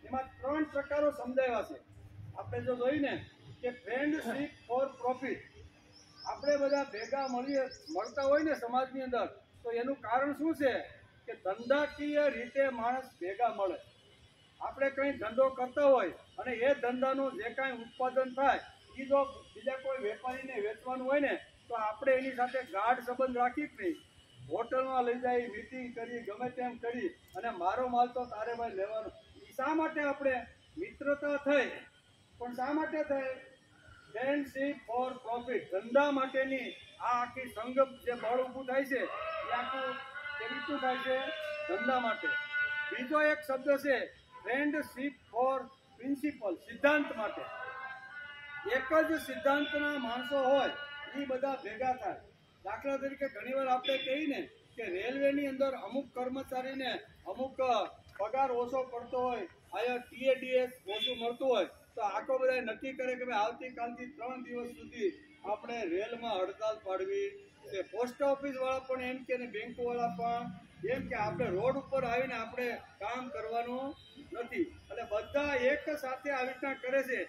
A: એમાં 3 પ્રકારો સમજાવ્યા છે. આપણે જો જોઈને કે ફ્રેન્ડશીપ ફોર પ્રોફિટ, આપણે બધા ભેગા મળતા હોય ને સમાજની અંદર તો એનું કારણ શું છે કે ધંધાકીય રીતે માણસ ભેગા મળે. આપણે કંઈ ધંધો કરતા હોય અને એ ધંધાનું જે કાંઈ ઉત્પાદન થાય એ જો બીજા કોઈ વેપારીને વેચવાનું હોય ને તો આપણે એની સાથે ગાઢ સંબંધ રાખી જ નહીં. હોટલમાં લઈ જાય, મીટિંગ કરી, ગમે તેમ કરી અને મારો માલ તો તારે ભાઈ લેવાનો. શા માટે આપણે મિત્રતા થઈ? પણ શા માટે થઈ? ફ્રેન્ડશીપ ફોર પ્રોફિટ, ધંધા માટેની આ આખી સંઘ જે બળ ઊભું થાય છે એ આખું કેવી રીતનું થાય છે? ધંધા માટે. બીજો એક શબ્દ છે ફ્રેન્ડશીપ ફોર પ્રિન્સિપલ, સિદ્ધાંત માટે. એક જ સિદ્ધાંતના માણસો હોય એ બધા ભેગા થાય. દાખલા તરીકે ઘણીવાર આપણે કહીએ ને કે રેલવેની અંદર અમુક કર્મચારીને અમુક પગાર ઓછો પડતો હોય, અહીંયા TADS ઓછું મળતું હોય તો આખો બધા નક્કી કરે કે ભાઈ આવતીકાલથી 3 દિવસ સુધી આપણે રેલમાં હડતાલ પાડવી છે. પોસ્ટ ઓફિસ વાળા પણ એમ કે, બેંક વાળા પણ એમ કે આપણે રોડ ઉપર આવીને આપણે કામ કરવાનું નથી. એટલે બધા એક સાથે આવી રીતના કરે છે.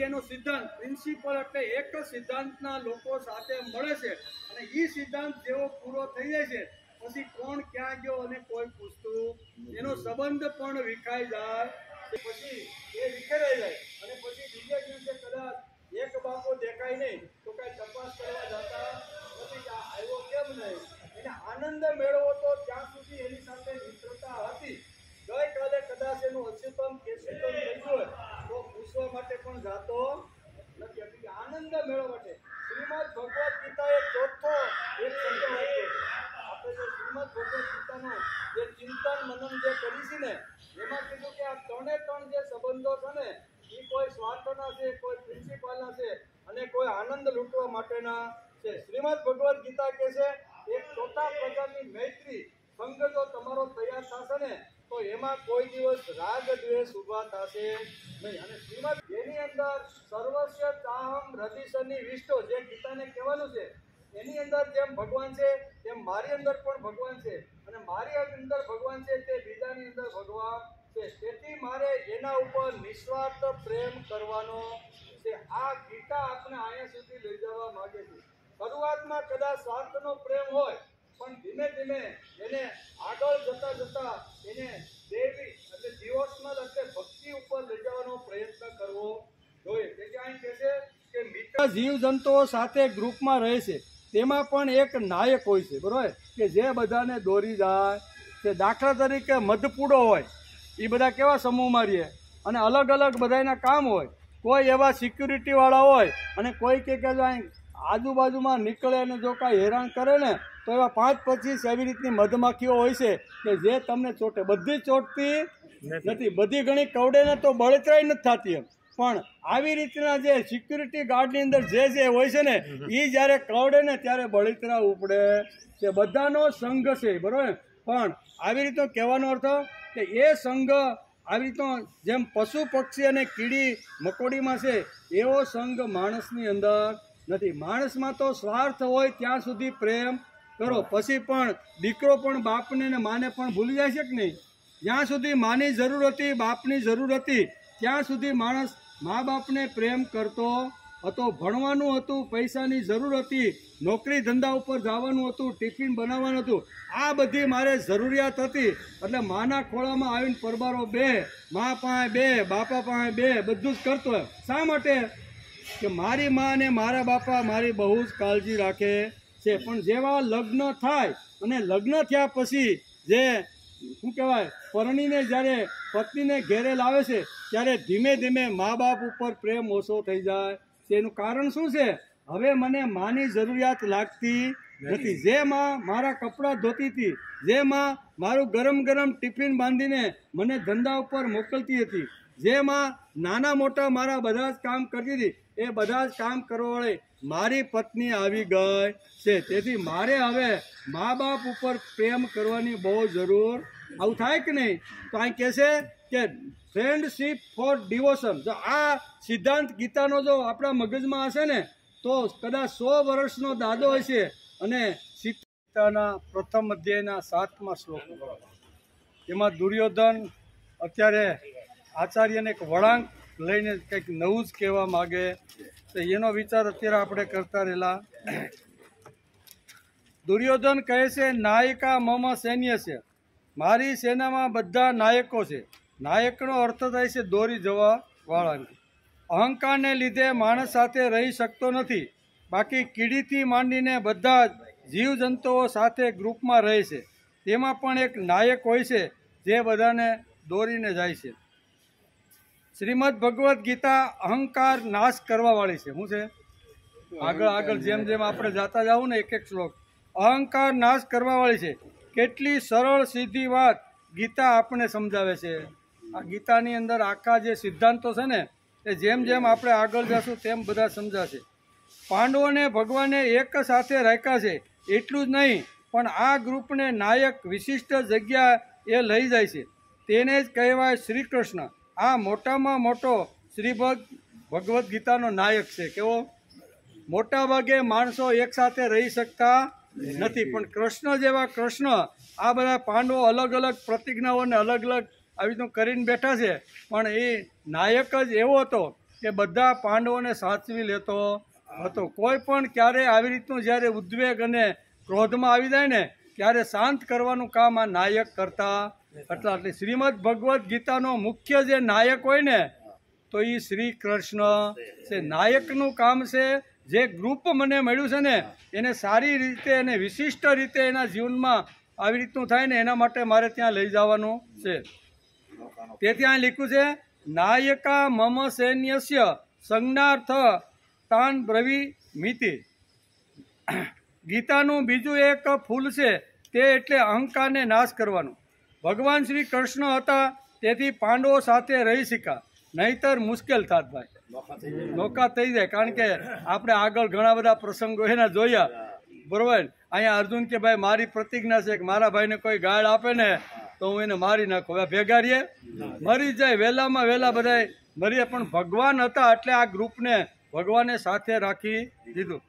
A: એનો સિદ્ધાંત પ્રિન્સિપલ, એટલે એક જ સિદ્ધાંતના લોકો સાથે મળે છે અને એ સિદ્ધાંત જેવો પૂરો થઈ જાય છે પછી કોણ ક્યાં ગયો અને કોઈ પૂછતું, એનો સંબંધ પણ વિખાઈ જાય. પછી એ વિખેરાઈ જાય અને પછી બીજે દિવસે કદાચ એક બાપો દેખાય નહીં તો કઈ તપાસ કરવા જતા નથી કે આ આવ્યો કેમ નહીં. એને આનંદ મેળવો તો ત્યાં સુધી એની સાથે મિત્રતા હતી. ગઈકાલે કદાચ એનું અસ્તિત્વ કે સિદ્ધમ થઈ હોય તો પૂછવા માટે પણ જાતો નથી. આનંદ મેળવવા માટે શ્રીમદ ભગવદ્ ગીતાએ ચોથો એક શબ્દ વાક્યો. આપણે જે શ્રીમદ ભગવદ્ ગીતાનું જે ચિંતન મનન જે કરી છે ને એમાં કીધું કે આ 3 જે સંબંધો છે ને એ કોઈ સ્વાર્થના છે, કોઈ પ્રિન્સિપાલના છે અને કોઈ આનંદ લૂંટવા માટેના છે. શ્રીમદ ભગવદ્ ગીતા કહે છે એક ચોથા પ્રકારની મૈત્રી સંઘ જો તમારો તૈયાર થશે ને તો એમાં કોઈ દિવસ રાગ દ્વેષ ઉભા થશે નહીં. અને શ્રીમદ એની અંદર સર્વસ્ય ચાહમ હૃદયની વિષ્ટો જે ગીતાને કહેવાનું છે એની અંદર જેમ ભગવાન છે તેમ મારી અંદર પણ ભગવાન છે અને મારી અંદર ભગવાન છે તે બીજાની અંદર ભગવાન છે. તેથી મારે એના ઉપર નિસ્વાર્થ પ્રેમ કરવાનો છે. આ ગીતા આપણે અહીંયા સુધી લઈ જવા માંગે છે. શરૂઆતમાં કદાચ સ્વાર્થનો પ્રેમ હોય પણ ધીમે ધીમે એને આગળ જતા એને દેવી એટલે ડિવોશનલ એટલે ભક્તિ ઉપર લઈ જવાનો પ્રયત્ન કરવો જોઈએ. તેથી અહીં કહે છે કે મિત્ર જીવજંતુઓ સાથે ગ્રુપમાં રહે છે તેમાં પણ એક નાયક હોય છે, બરોબર, કે જે બધાને દોરી જાય છે. દાખલા તરીકે મધપૂડો હોય એ બધા કેવા સમૂહમાં રહે અને અલગ અલગ બધાના કામ હોય. કોઈ એવા સિક્યુરિટીવાળા હોય અને કોઈ કે આજુબાજુમાં નીકળે અને જો કાંઈ હેરાન કરે ને તો તો એવા 5-25 એવી રીતની મધમાખીઓ હોય છે કે જે તમને ચોટે. બધી ચોટતી નથી, બધી ઘણી કવડે તો બળતરાય નથી થતી એમ, પણ આવી રીતના જે સિક્યુરિટી ગાર્ડની અંદર જે હોય છે ને એ જ્યારે કવડે ને ત્યારે બળતરા ઉપડે છે. બધાનો સંઘ છે, બરાબર. પણ આવી રીતનો કહેવાનો અર્થ કે એ સંઘ આવી રીતનો જેમ પશુ પક્ષી અને કીડી મકોડીમાં છે એવો સંઘ માણસની અંદર નથી. માણસમાં તો સ્વાર્થ હોય ત્યાં સુધી પ્રેમ કરો, પછી પણ દીકરો પણ બાપને ને માને પણ ભૂલી જાય છે કે નહીં? જ્યાં સુધી માની જરૂર હતી, બાપની જરૂર હતી, ત્યાં સુધી માણસ મા બાપને પ્રેમ કરતો હતો. ભણવાનું હતું, પૈસાની જરૂર હતી, નોકરી ધંધા ઉપર જવાનું હતું, ટિફિન બનાવવાનું હતું, આ બધી મારે જરૂરિયાત હતી. એટલે માના ખોળામાં આવીને પરબારો બે, મા પાસે બે, બાપા પાસે બે, બધું જ કરતો હોય. શા માટે? કે મારી મા અને મારા બાપા મારી બહુ જ કાળજી રાખે છે. પણ જેવા લગ્ન થાય અને લગ્ન થયા પછી જે શું કહેવાય પરણીને જ્યારે પત્નીને ઘેરે લાવે છે ત્યારે ધીમે ધીમે મા બાપ ઉપર પ્રેમ ઓછો થઈ જાય. તેનું કારણ શું છે? હવે મને માની જરૂરિયાત લાગતી નથી. જે માં મારા કપડાં ધોતી હતી, જે માં મારું ગરમ ગરમ ટિફિન બાંધીને મને ધંધા ઉપર મોકલતી હતી, જે માં નાના મોટા મારા બધા જ કામ કરતી હતી, એ બધા જ કામ કરવાવાળી મારી પત્ની આવી ગઈ છે. તેથી મારે હવે મા બાપ ઉપર પ્રેમ કરવાની બહુ જરૂર. આવું થાય કે નહીં? તો અહીં કહેશે કે ફ્રેન્ડશીપ ફોર ડિવોશન. જો આ સિદ્ધાંત ગીતાનો જો આપણા મગજમાં હશે ને તો કદાચ 100 વર્ષનો દાદો હશે. અને ગીતાના પ્રથમ અધ્યાયના 7મા શ્લોક, એમાં દુર્યોધન અત્યારે આચાર્યને એક વળાંક લઈને કંઈક નવું જ કહેવા માગે તો એનો વિચાર અત્યારે આપણે કરતા રહેલા. દુર્યોધન કહે છે, નાયકા મમ સૈન્ય છે, મારી સેનામાં બધા નાયકો છે. નાયકનો અર્થ થાય છે દોરી જવા વાળા. અહંકારને લીધે માણસ સાથે રહી શકતો નથી, બાકી કીડીથી માંડીને બધા જ જીવજંતુઓ સાથે ગ્રુપમાં રહે છે. તેમાં પણ એક નાયક હોય છે જે બધાને દોરીને જાય છે. શ્રીમદ ભગવદ્ ગીતા અહંકાર નાશ કરવા વાળી છે. શું છે? આગળ જેમ જેમ આપણે જાતા જાવું ને એક એક શ્લોક, અહંકાર નાશ કરવા વાળી છે. કેટલી સરળ સીધી વાત ગીતા આપણને સમજાવે છે. આ ગીતાની અંદર આખા જે સિદ્ધાંતો છે ને એ જેમ જેમ આપણે આગળ જશું તેમ બધા સમજાશે. પાંડવોને ભગવાને એક સાથે રાખ્યા છે એટલું જ નહીં, પણ આ ગ્રુપને નાયક વિશિષ્ટ જગ્યા એ લઈ જાય છે. તેને જ કહેવાય શ્રી કૃષ્ણ. આ મોટામાં મોટો શ્રી ભગવદ્ ગીતાનો નાયક છે. કેવો? મોટા ભાગે માણસો એક સાથે રહી શકતા નથી, પણ કૃષ્ણ જેવા કૃષ્ણ આ બધા પાંડવો અલગ અલગ પ્રતિજ્ઞાઓને અલગ અલગ આવી રીતનું કરીને બેઠા છે, પણ એ નાયક જ એવો હતો કે બધા પાંડવોને સાચવી લેતો હતો. કોઈ પણ ક્યારે આવી રીતનું જ્યારે ઉદ્વેગ અને ક્રોધમાં આવી જાય ને ત્યારે શાંત કરવાનું કામ આ નાયક કરતા હતા. એટલે શ્રીમદ ભગવદ્ ગીતાનો મુખ્ય જે નાયક હોય ને તો એ શ્રી કૃષ્ણ છે. નાયકનું કામ છે જે ગ્રુપ મને મળ્યું છે ને એને સારી રીતે અને વિશિષ્ટ રીતે એના જીવનમાં આવી રીતનું થાય ને એના માટે મારે ત્યાં લઈ જવાનું છે. તેથી અહીં લખ્યું છે, નાયકા મમ સૈન્યસ્ય સંજ્ઞાર્થ તાન બ્રવીમિતિ. ગીતાનું બીજું એક ફૂલ છે તે એટલે અહંકારને નાશ કરવાનું. ભગવાન શ્રી કૃષ્ણ હતા તેથી પાંડવો સાથે રહી શક્યા, નહીતર મુશ્કેલ થાત ભાઈ, નોકા થઈ જાય. કારણ કે આપણે આગળ ઘણા બધા પ્રસંગો એના જોયા, બરોબર. અહીંયા અર્જુન કે ભાઈ મારી પ્રતિજ્ઞા છે કે મારા ભાઈને કોઈ ગાળ આપે ને તો હું એને મારી નાખું. હવે ભેગા રહીએ, મરી જાય, વહેલામાં વહેલા બધા મરીએ. પણ ભગવાન હતા એટલે આ ગ્રુપને ભગવાને સાથે રાખી દીધું.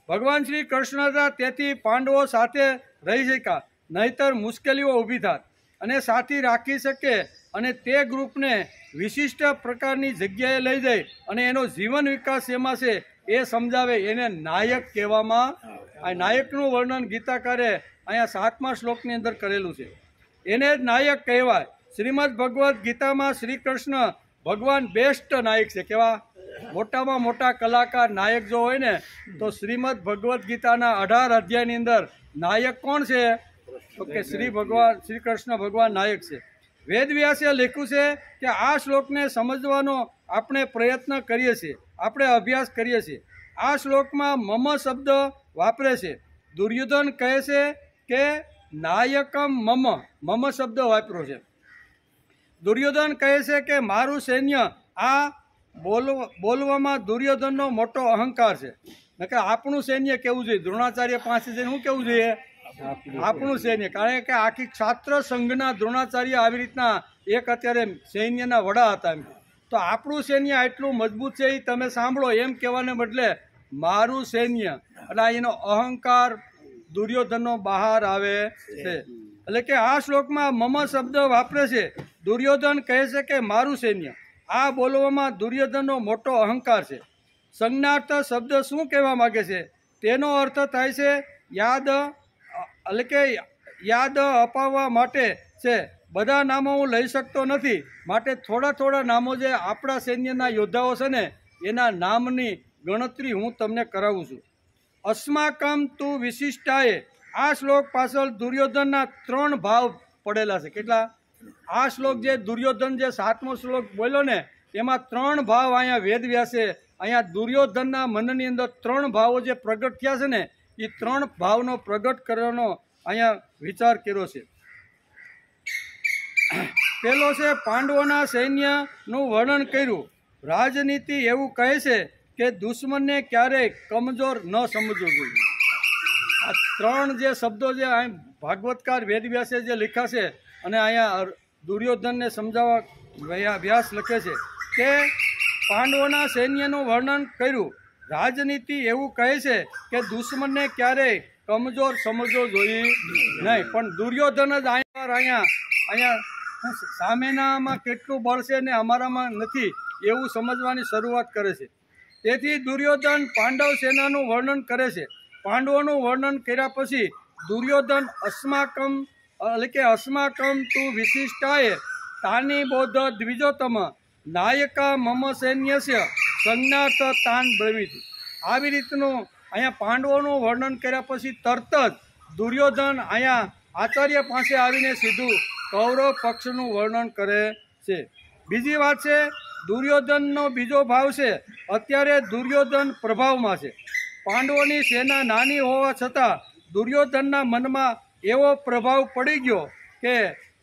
A: ભગવાન શ્રી કૃષ્ણ હતા તેથી પાંડવો સાથે રહી શક્યા, નહીતર મુશ્કેલીઓ ઊભી થાત. અને સાથી રાખી શકે અને તે ગ્રુપને વિશિષ્ટ પ્રકારની જગ્યાએ લઈ જાય અને એનો જીવન વિકાસ એમાં છે એ સમજાવે, એને નાયક કહેવામાં. આ નાયકનું વર્ણન ગીતાકારે અહીંયા 7મા શ્લોકની અંદર કરેલું છે. એને જ નાયક કહેવાય. શ્રીમદ ભગવદ્ ગીતામાં શ્રી કૃષ્ણ ભગવાન બેસ્ટ નાયક છે. કેવા? મોટામાં મોટા કલાકાર નાયક જો હોય ને તો શ્રીમદ ભગવદ્ ગીતાના 18 અધ્યાયની અંદર નાયક કોણ છે? તો કે શ્રી કૃષ્ણ ભગવાન નાયક છે. વેદવ્યાસે લખ્યું છે કે આ શ્લોકને સમજવાનો આપણે પ્રયત્ન કરીએ છીએ, આપણે અભ્યાસ કરીએ છીએ. આ શ્લોકમાં મમ શબ્દ વાપરે છે. દુર્યોધન કહે છે કે નાયકમ મમ શબ્દ વાપર્યો છે. દુર્યોધન કહે છે કે મારું સૈન્ય, આ બોલવામાં દુર્યોધનનો મોટો અહંકાર છે. નકર આપણું સૈન્ય કેવું જોઈએ? દ્રોણાચાર્ય પાસે જઈને શું કેવું જોઈએ? આપણું સૈન્ય. કારણ કે આખી છાત્ર સંઘના દ્રોણાચાર્ય આવી રીતના એક અત્યારે સૈન્યના વડા હતા. એમ તો આપણું સૈન્ય આટલું મજબૂત છે એ તમે સાંભળો એમ કહેવાને બદલે મારું સૈન્ય, એટલે એનો અહંકાર દુર્યોધનનો બહાર આવે છે. એટલે કે આ શ્લોકમાં મમ શબ્દ વાપરે છે. દુર્યોધન કહે છે કે મારું સૈન્ય, આ બોલવામાં દુર્યોધનનો મોટો અહંકાર છે. સંજ્ઞાર્થ શબ્દ શું કહેવા માગે છે? તેનો અર્થ થાય છે યાદ, એટલે કે યાદ અપાવવા માટે છે. બધા નામો હું લઈ શકતો નથી, માટે થોડા થોડા નામો જે આપણા સૈન્યના યોદ્ધાઓ છે ને એના નામની ગણતરી હું તમને કરાવું છું. અસ્માકમ તું વિશિષ્ટાએ, આ શ્લોક પાછળ દુર્યોધનના 3 ભાવ પડેલા છે. કેટલા? આ શ્લોક જે દુર્યોધન જે 7મો શ્લોક બોલ્યો ને એમાં 3 ભાવ અહીંયા વેદવ્યાસે અહીંયા દુર્યોધનના મનની અંદર 3 ભાવો જે પ્રગટ થયા છે ને એ 3 ભાવનો પ્રગટ કરવાનો અહીંયા વિચાર કર્યો છે. પેલો છે પાંડવોના સૈન્યનું વર્ણન કર્યું. રાજનીતિ એવું કહે છે કે દુશ્મનને ક્યારેય કમજોર ન સમજવો જોઈએ. આ 3 જે શબ્દો જે અહીં ભાગવતકાર વેદવ્યાસે જે લખ્યા છે અને અહીંયા દુર્યોધનને સમજાવવા વ્યાસ લખે છે કે પાંડવોના સૈન્યનું વર્ણન કર્યું. રાજનીતિ એવું કહે છે કે દુશ્મનને ક્યારેય કમજોર સમજવો જોઈએ નહીં. પણ દુર્યોધન જ અહીંયા સામેનામાં કેટલું બળ છે ને અમારામાં નથી એવું સમજવાની શરૂઆત કરે છે. તેથી દુર્યોધન પાંડવ સેનાનું વર્ણન કરે છે. પાંડવોનું વર્ણન કર્યા પછી દુર્યોધન અસ્માકમ, એટલે કે અસ્માકમ તું વિશિષ્ટાએ તાની બોધ દ્વિજોતમ નાયકા મમ સૈન્યસ્ય સંજ્ઞાર્થ તાન બ્રવીત. આવી રીતનું અહીંયા પાંડવોનું વર્ણન કર્યા પછી તરત જ દુર્યોધન અહીંયા આચાર્ય પાસે આવીને સીધું કૌરવ પક્ષનું વર્ણન કરે છે. બીજી વાત છે દુર્યોધનનો બીજો ભાવ છે અત્યારે દુર્યોધન પ્રભાવમાં છે. પાંડવોની સેના નાની હોવા છતાં દુર્યોધનના મનમાં એવો પ્રભાવ પડી ગયો કે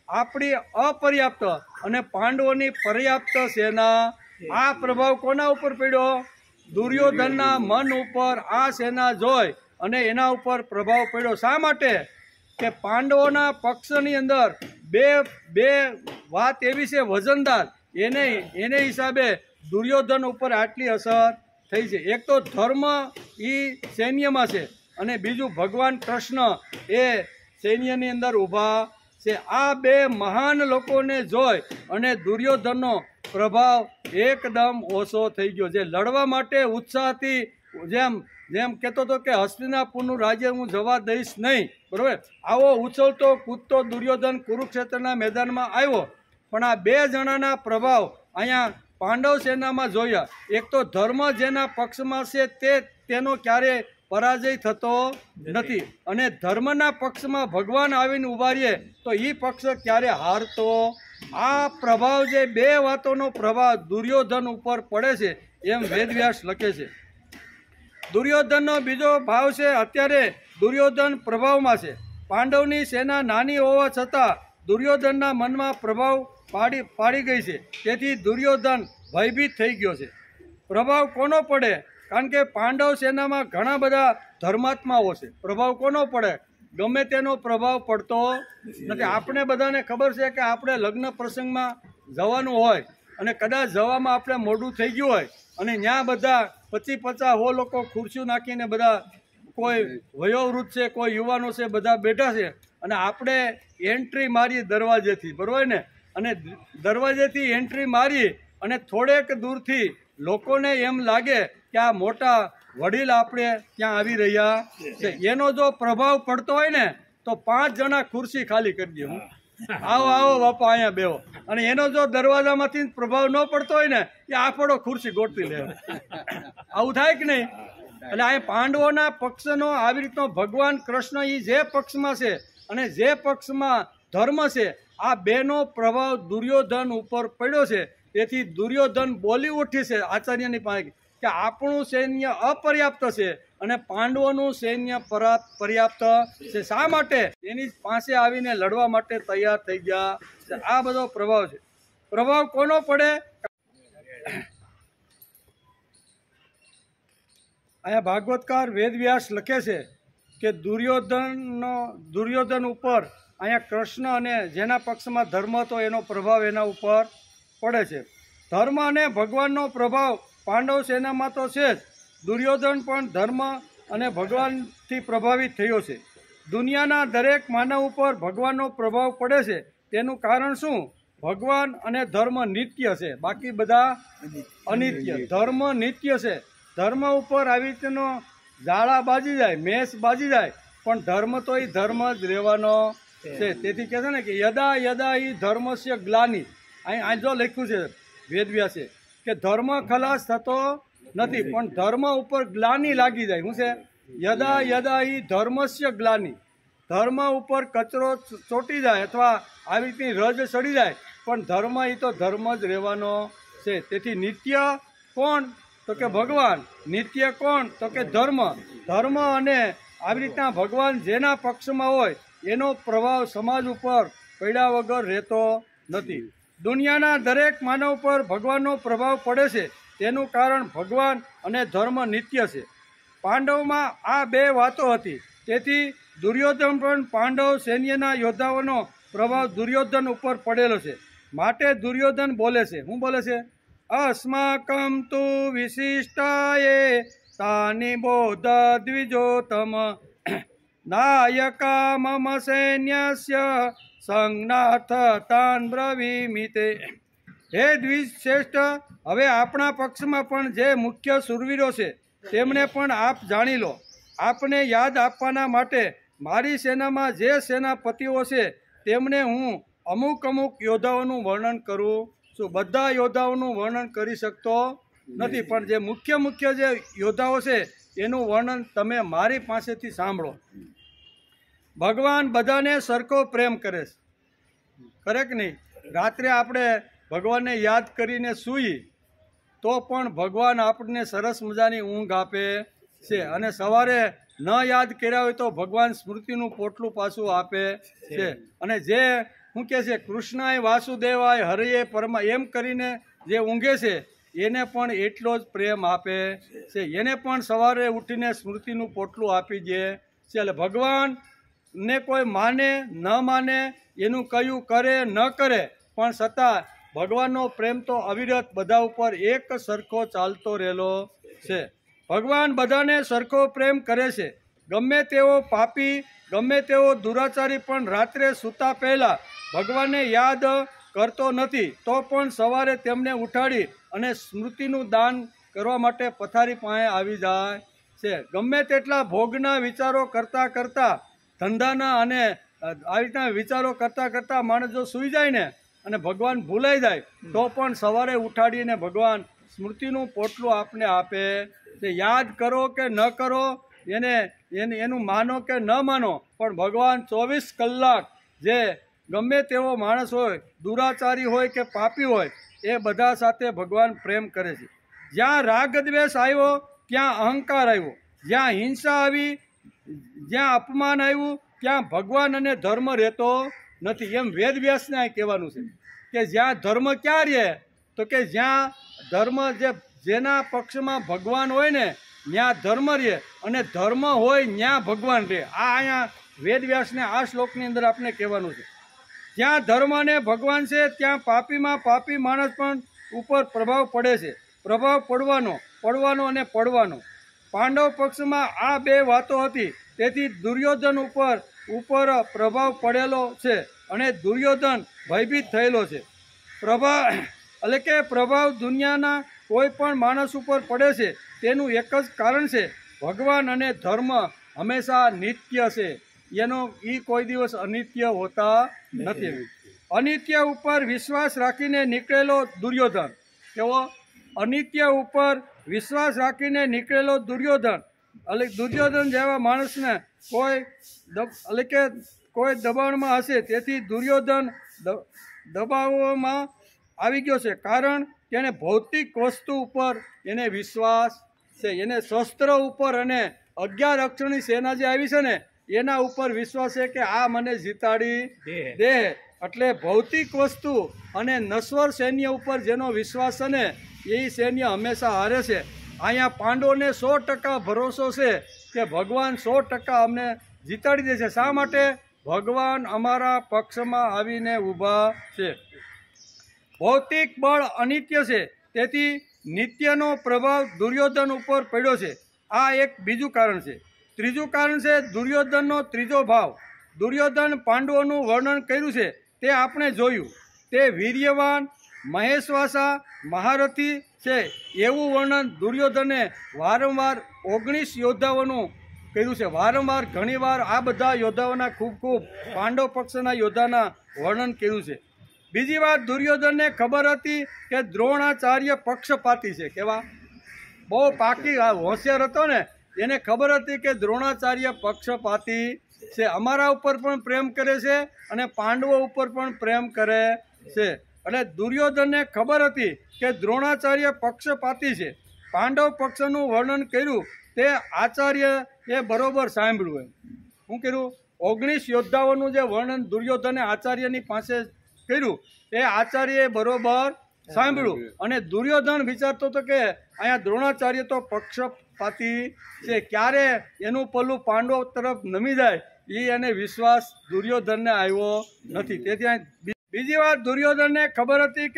A: આપણી અપર્યાપ્ત અને પાંડવોની પર્યાપ્ત સેના. આ પ્રભાવ કોના ઉપર પડ્યો? દુર્યોધનના મન ઉપર આ સેના જોઈ અને એના ઉપર પ્રભાવ પડ્યો. શા માટે? કે પાંડવોના પક્ષની અંદર બે વાત એવી છે વજનદાર, એને હિસાબે દુર્યોધન ઉપર આટલી અસર થઈ છે. એક તો ધર્મ એ સૈન્યમાં છે અને બીજું ભગવાન કૃષ્ણ એ સૈન્યની અંદર ઊભા છે. આ 2 મહાન લોકોને જોઈ અને દુર્યોધનનો પ્રભાવ એકદમ ઓછો થઈ ગયો. જે લડવા માટે ઉત્સાહથી જેમ કહેતો હતો કે હસ્તિનાપુરનું રાજ્ય હું જવા દઈશ નહીં, બરાબર, આવો ઉછળતો કૂદતો દુર્યોધન કુરુક્ષેત્રના મેદાનમાં આવ્યો. પણ આ 2 જણાના પ્રભાવ અહીંયા પાંડવ સેનામાં જોયા. એક તો ધર્મ જેના પક્ષમાં છે તેનો ક્યારે પરાજય થતો નથી અને ધર્મના પક્ષમાં ભગવાન આવીને ઉભા રહીએ તો એ પક્ષ ક્યારે હારતો. આ પ્રભાવ જે 2 વાતોનો પ્રભાવ દુર્યોધન ઉપર પડે છે એમ વેદવ્યાસ લખે છે. દુર્યોધનનો બીજો ભાવ છે અત્યારે દુર્યોધન પ્રભાવમાં છે. પાંડવની સેના નાની હોવા છતાં દુર્યોધનના મનમાં પ્રભાવ પાડી ગઈ છે. તેથી દુર્યોધન ભયભીત થઈ ગયો છે. પ્રભાવ કોનો પડે? કારણ કે પાંડવ સેનામાં ઘણા બધા ધર્માત્માઓ છે. પ્રભાવ કોનો પડે? ગમે તેનો પ્રભાવ પડતો નથી. આપણે બધાને ખબર છે કે આપણે લગ્ન પ્રસંગમાં જવાનું હોય અને કદાચ જવામાં આપણે મોડું થઈ ગયું હોય અને ત્યાં બધા 25-50 લોકો ખુરશીઓ નાખીને બધા કોઈ વયોવૃદ્ધ છે, કોઈ યુવાનો છે, બધા બેઠા છે અને આપણે એન્ટ્રી મારી દરવાજેથી, બરાબર ને, અને દરવાજેથી એન્ટ્રી મારી અને થોડેક દૂરથી લોકોને એમ લાગે કે આ મોટા વડીલ આપણે ત્યાં આવી રહ્યા છે. એનો જો પ્રભાવ પડતો હોય ને તો 5 જણા ખુરશી ખાલી કરી દે. આવો આવો બાપા અહીંયા બેહો. અને એનો જો દરવાજામાંથી પ્રભાવ ન પડતો હોય ને એ આપણો ખુરશી ગોઠવી લે. આવું થાય કે નહીં? એટલે આ પાંડવોના પક્ષનો આવી રીતનો ભગવાન કૃષ્ણ એ જે પક્ષમાં છે અને જે પક્ષમાં ધર્મ છે આ 2નો પ્રભાવ દુર્યોધન ઉપર પડ્યો છે. તેથી દુર્યોધન બોલી ઉઠી છે આચાર્યની પાસે કે આપણું સૈન્ય અપર્યાપ્ત છે અને પાંડવોનું સૈન્ય પર્યાપ્ત છે. શા માટે? એની પાસે આવીને લડવા માટે તૈયાર થઈ ગયા. આ બધો પ્રભાવ છે. પ્રભાવ કોનો પડે? અહીંયા ભાગવતકાર વેદવ્યાસ લખે છે કે દુર્યોધન ઉપર અહીંયા કૃષ્ણ અને જેના પક્ષમાં ધર્મ હતો એનો પ્રભાવ એના ઉપર પડે છે. ધર્મ અને ભગવાનનો પ્રભાવ પાંડવ સેનામાં તો છે જ. દુર્યોધન પણ ધર્મ અને ભગવાનથી પ્રભાવિત થયો છે. દુનિયાના દરેક માનવ ઉપર ભગવાનનો પ્રભાવ પડે છે. તેનું કારણ શું? ભગવાન અને ધર્મ નિત્ય છે, બાકી બધા અનિત્ય. ધર્મ નિત્ય છે. ધર્મ ઉપર આવી રીતનો ઝાડા બાજી જાય, મેષ બાજી જાય, પણ ધર્મ તો એ ધર્મ જ રહેવાનો છે. તેથી કહે છે ને કે યદા યદા ઈ ધર્મસ્ય ગ્લાનિ. અહીં જો લખ્યું છે વેદવ્યાસે કે ધર્મ ખલાસ થતો નથી, પણ ધર્મ ઉપર ગ્લાનિ લાગી જાય. શું છે? યદા યદા ઈ ધર્મસ્ય ગ્લાનિ. ધર્મ ઉપર કચરો ચોંટી જાય અથવા આવી રીતની રજ ચડી જાય, પણ ધર્મ એ તો ધર્મ જ રહેવાનો છે. તેથી નિત્ય કોણ? તો કે ભગવાન. નિત્ય કોણ? તો કે ધર્મ. ધર્મ અને આવી રીતના ભગવાન જેના પક્ષમાં હોય એનો પ્રભાવ સમાજ ઉપર પડ્યા વગર રહેતો નથી. દુનિયાના દરેક માનવ પર ભગવાનનો પ્રભાવ પડે છે. તેનું કારણ ભગવાન અને ધર્મ નિત્ય છે. પાંડવમાં આ બે વાતો હતી. તેથી દુર્યોધન પણ પાંડવ સૈન્યના યોદ્ધાઓનો પ્રભાવ દુર્યોધન ઉપર પડેલો છે. માટે દુર્યોધન બોલે છે. શું બોલે છે? અસ્માકં તુ વિશિષ્ટાયે તાની બોધ દ્વિજોતમ નાયકા મમ સૈન્યસ્ય સંજ્ઞાર્થ તાન બ્રવીમિતે. હે દ્વિજશ્રેષ્ઠ, હવે આપણા પક્ષમાં પણ જે મુખ્ય શૂરવીરો છે તેમને પણ આપ જાણી લો. આપને યાદ આપવાના માટે મારી સેનામાં જે સેનાપતિઓ છે તેમને હું અમુક યોદ્ધાઓનું વર્ણન કરું છું. બધા યોદ્ધાઓનું વર્ણન કરી શકતો નથી, પણ જે મુખ્ય જે યોદ્ધાઓ છે એનું વર્ણન તમે મારી પાસેથી સાંભળો. ભગવાન બધાને સરખો પ્રેમ કરે છે. ખરે કે નહીં? રાત્રે આપણે ભગવાનને યાદ કરીને સૂઈ તો પણ ભગવાન આપણને સરસ મજાની ઊંઘ આપે છે, અને સવારે ન યાદ કર્યા હોય તો ભગવાન સ્મૃતિનું પોટલું પાછું આપે છે. અને જે શું કહે છે, કૃષ્ણાય વાસુદેવાય હરિએ પરમા એમ કરીને જે ઊંઘે છે એને પણ એટલો જ પ્રેમ આપે છે. એને પણ સવારે ઉઠીને સ્મૃતિનું પોટલું આપી દે છે. એટલે ભગવાનને કોઈ માને ન માને, એનું કયું કરે ન કરે, પણ છતાં ભગવાનનો પ્રેમ તો અવિરત બધા ઉપર એક સરખો ચાલતો રહેલો છે. ભગવાન બધાને સરખો પ્રેમ કરે છે. ગમે તેવો પાપી, ગમે તેવો દુરાચારી પણ રાત્રે સૂતા પહેલાં ભગવાનને યાદ કરતો નથી, તો પણ સવારે તેમને ઉઠાડી અને સ્મૃતિનું દાન કરવા માટે પથારી પાસે આવી જાય છે. ગમે તેટલા ભોગના વિચારો કરતાં ધંધાના અને આવી રીતના વિચારો કરતાં માણસ જો સૂઈ જાય ને અને ભગવાન ભૂલાઈ જાય તો પણ સવારે ઉઠાડીને ભગવાન સ્મૃતિનું પોટલું આપને આપે છે. યાદ કરો કે ન કરો, એનું માનો કે ન માનો, પણ ભગવાન 24 કલાક જે ગમે તેવો માણસ હોય, દુરાચારી હોય કે પાપી હોય, એ બધા સાથે ભગવાન પ્રેમ કરે છે. જ્યાં રાગ દ્વેષ આવ્યો ત્યાં અહંકાર આવ્યો, જ્યાં હિંસા આવી, જ્યાં અપમાન આવ્યું ત્યાં ભગવાન અને ધર્મ રહેતો નથી. એમ વેદવ્યાસને આ કહેવાનું છે કે જ્યાં ધર્મ ક્યાં રહે? તો કે જ્યાં ધર્મ જેના પક્ષમાં ભગવાન હોય ને ત્યાં ધર્મ રહે, અને ધર્મ હોય ત્યાં ભગવાન રહે. આ અહીંયા વેદવ્યાસને આ શ્લોકની અંદર આપણે કહેવાનું છે. જ્યાં ધર્મ અને ભગવાન છે ત્યાં પાપીમાં પાપી માણસ પણ ઉપર પ્રભાવ પડે છે. પ્રભાવ પડવાનો અને પડવાનો. પાંડવ પક્ષમાં આ બે વાતો હતી, તેથી દુર્યોધન ઉપર પ્રભાવ પડેલો છે અને દુર્યોધન ભયભીત થયેલો છે. પ્રભાવ દુનિયાના કોઈ પણ માણસ ઉપર પડે છે તેનું એક જ કારણ છે, ભગવાન અને ધર્મ હંમેશા નિત્ય છે. એનો કોઈ દિવસ અનિત્ય હોતા નથી. અનિત્ય ઉપર વિશ્વાસ રાખીને નીકળેલો દુર્યોધન. કેવો? અનિત્ય ઉપર વિશ્વાસ રાખીને નીકળેલો દુર્યોધન. દુર્યોધન જેવા માણસને કોઈ દબાણમાં હશે, તેથી દુર્યોધન દબાવવામાં આવી ગયો છે. કારણ કે એને ભૌતિક વસ્તુ ઉપર એને વિશ્વાસ છે, એને શસ્ત્ર ઉપર અને 11 અક્ષરની સેના જે આવી છે ને એના ઉપર વિશ્વાસ છે કે આ મને જીતાડી દે. એટલે ભૌતિક વસ્તુ અને નશ્વર સૈન્ય ઉપર જેનો વિશ્વાસ છે ને એ સૈન્ય હંમેશા હારે છે. અહીંયા પાંડવોને 100% ભરોસો છે કે ભગવાન 100% અમને જીતાડી દે છે. શા માટે? ભગવાન અમારા પક્ષમાં આવીને ઊભા છે. ભૌતિક બળ અનિત્ય છે, તેથી નિત્યનો પ્રભાવ દુર્યોધન ઉપર પડ્યો છે. આ એક બીજું કારણ છે. ત્રીજું કારણ છે દુર્યોધનનો ત્રીજો ભાવ. દુર્યોધન પાંડવોનું વર્ણન કર્યું છે તે આપણે જોયું. તે વીર્યવાન, મહેશ્વાસા, મહારથી છે એવું વર્ણન દુર્યોધને વારંવાર 19 યોદ્ધાઓનું કર્યું છે. વારંવાર ઘણીવાર આ બધા યોદ્ધાઓના ખૂબ પાંડવ પક્ષના યોદ્ધાના વર્ણન કર્યું છે. બીજી વાત, દુર્યોધનને ખબર હતી કે દ્રોણાચાર્ય પક્ષપાતી છે. કેવા? બહુ પાકી હોશિયાર હતો ને, એને ખબર હતી કે દ્રોણાચાર્ય પક્ષપાતી છે. અમારા ઉપર પણ પ્રેમ કરે છે અને પાંડવો ઉપર પણ પ્રેમ કરે છે. એટલે દુર્યોધનને ખબર હતી કે દ્રોણાચાર્ય પક્ષપાતી છે. પાંડવ પક્ષનું વર્ણન કર્યું તે આચાર્યએ બરોબર સાંભળ્યું. શું કર્યું? 19 યોદ્ધાઓનું જે વર્ણન દુર્યોધને આચાર્યની પાસે કર્યું એ આચાર્યએ બરોબર સાંભળ્યું. અને દુર્યોધન વિચારતો હતો કે અહીંયા દ્રોણાચાર્ય તો પક્ષપાતી છે, ક્યારે એનું પલ્લું પાંડવ તરફ નમી જાય એ એને વિશ્વાસ દુર્યોધનને આવ્યો નથી. તેથી બીજી વાત, દુર્યોધનને ખબર હતી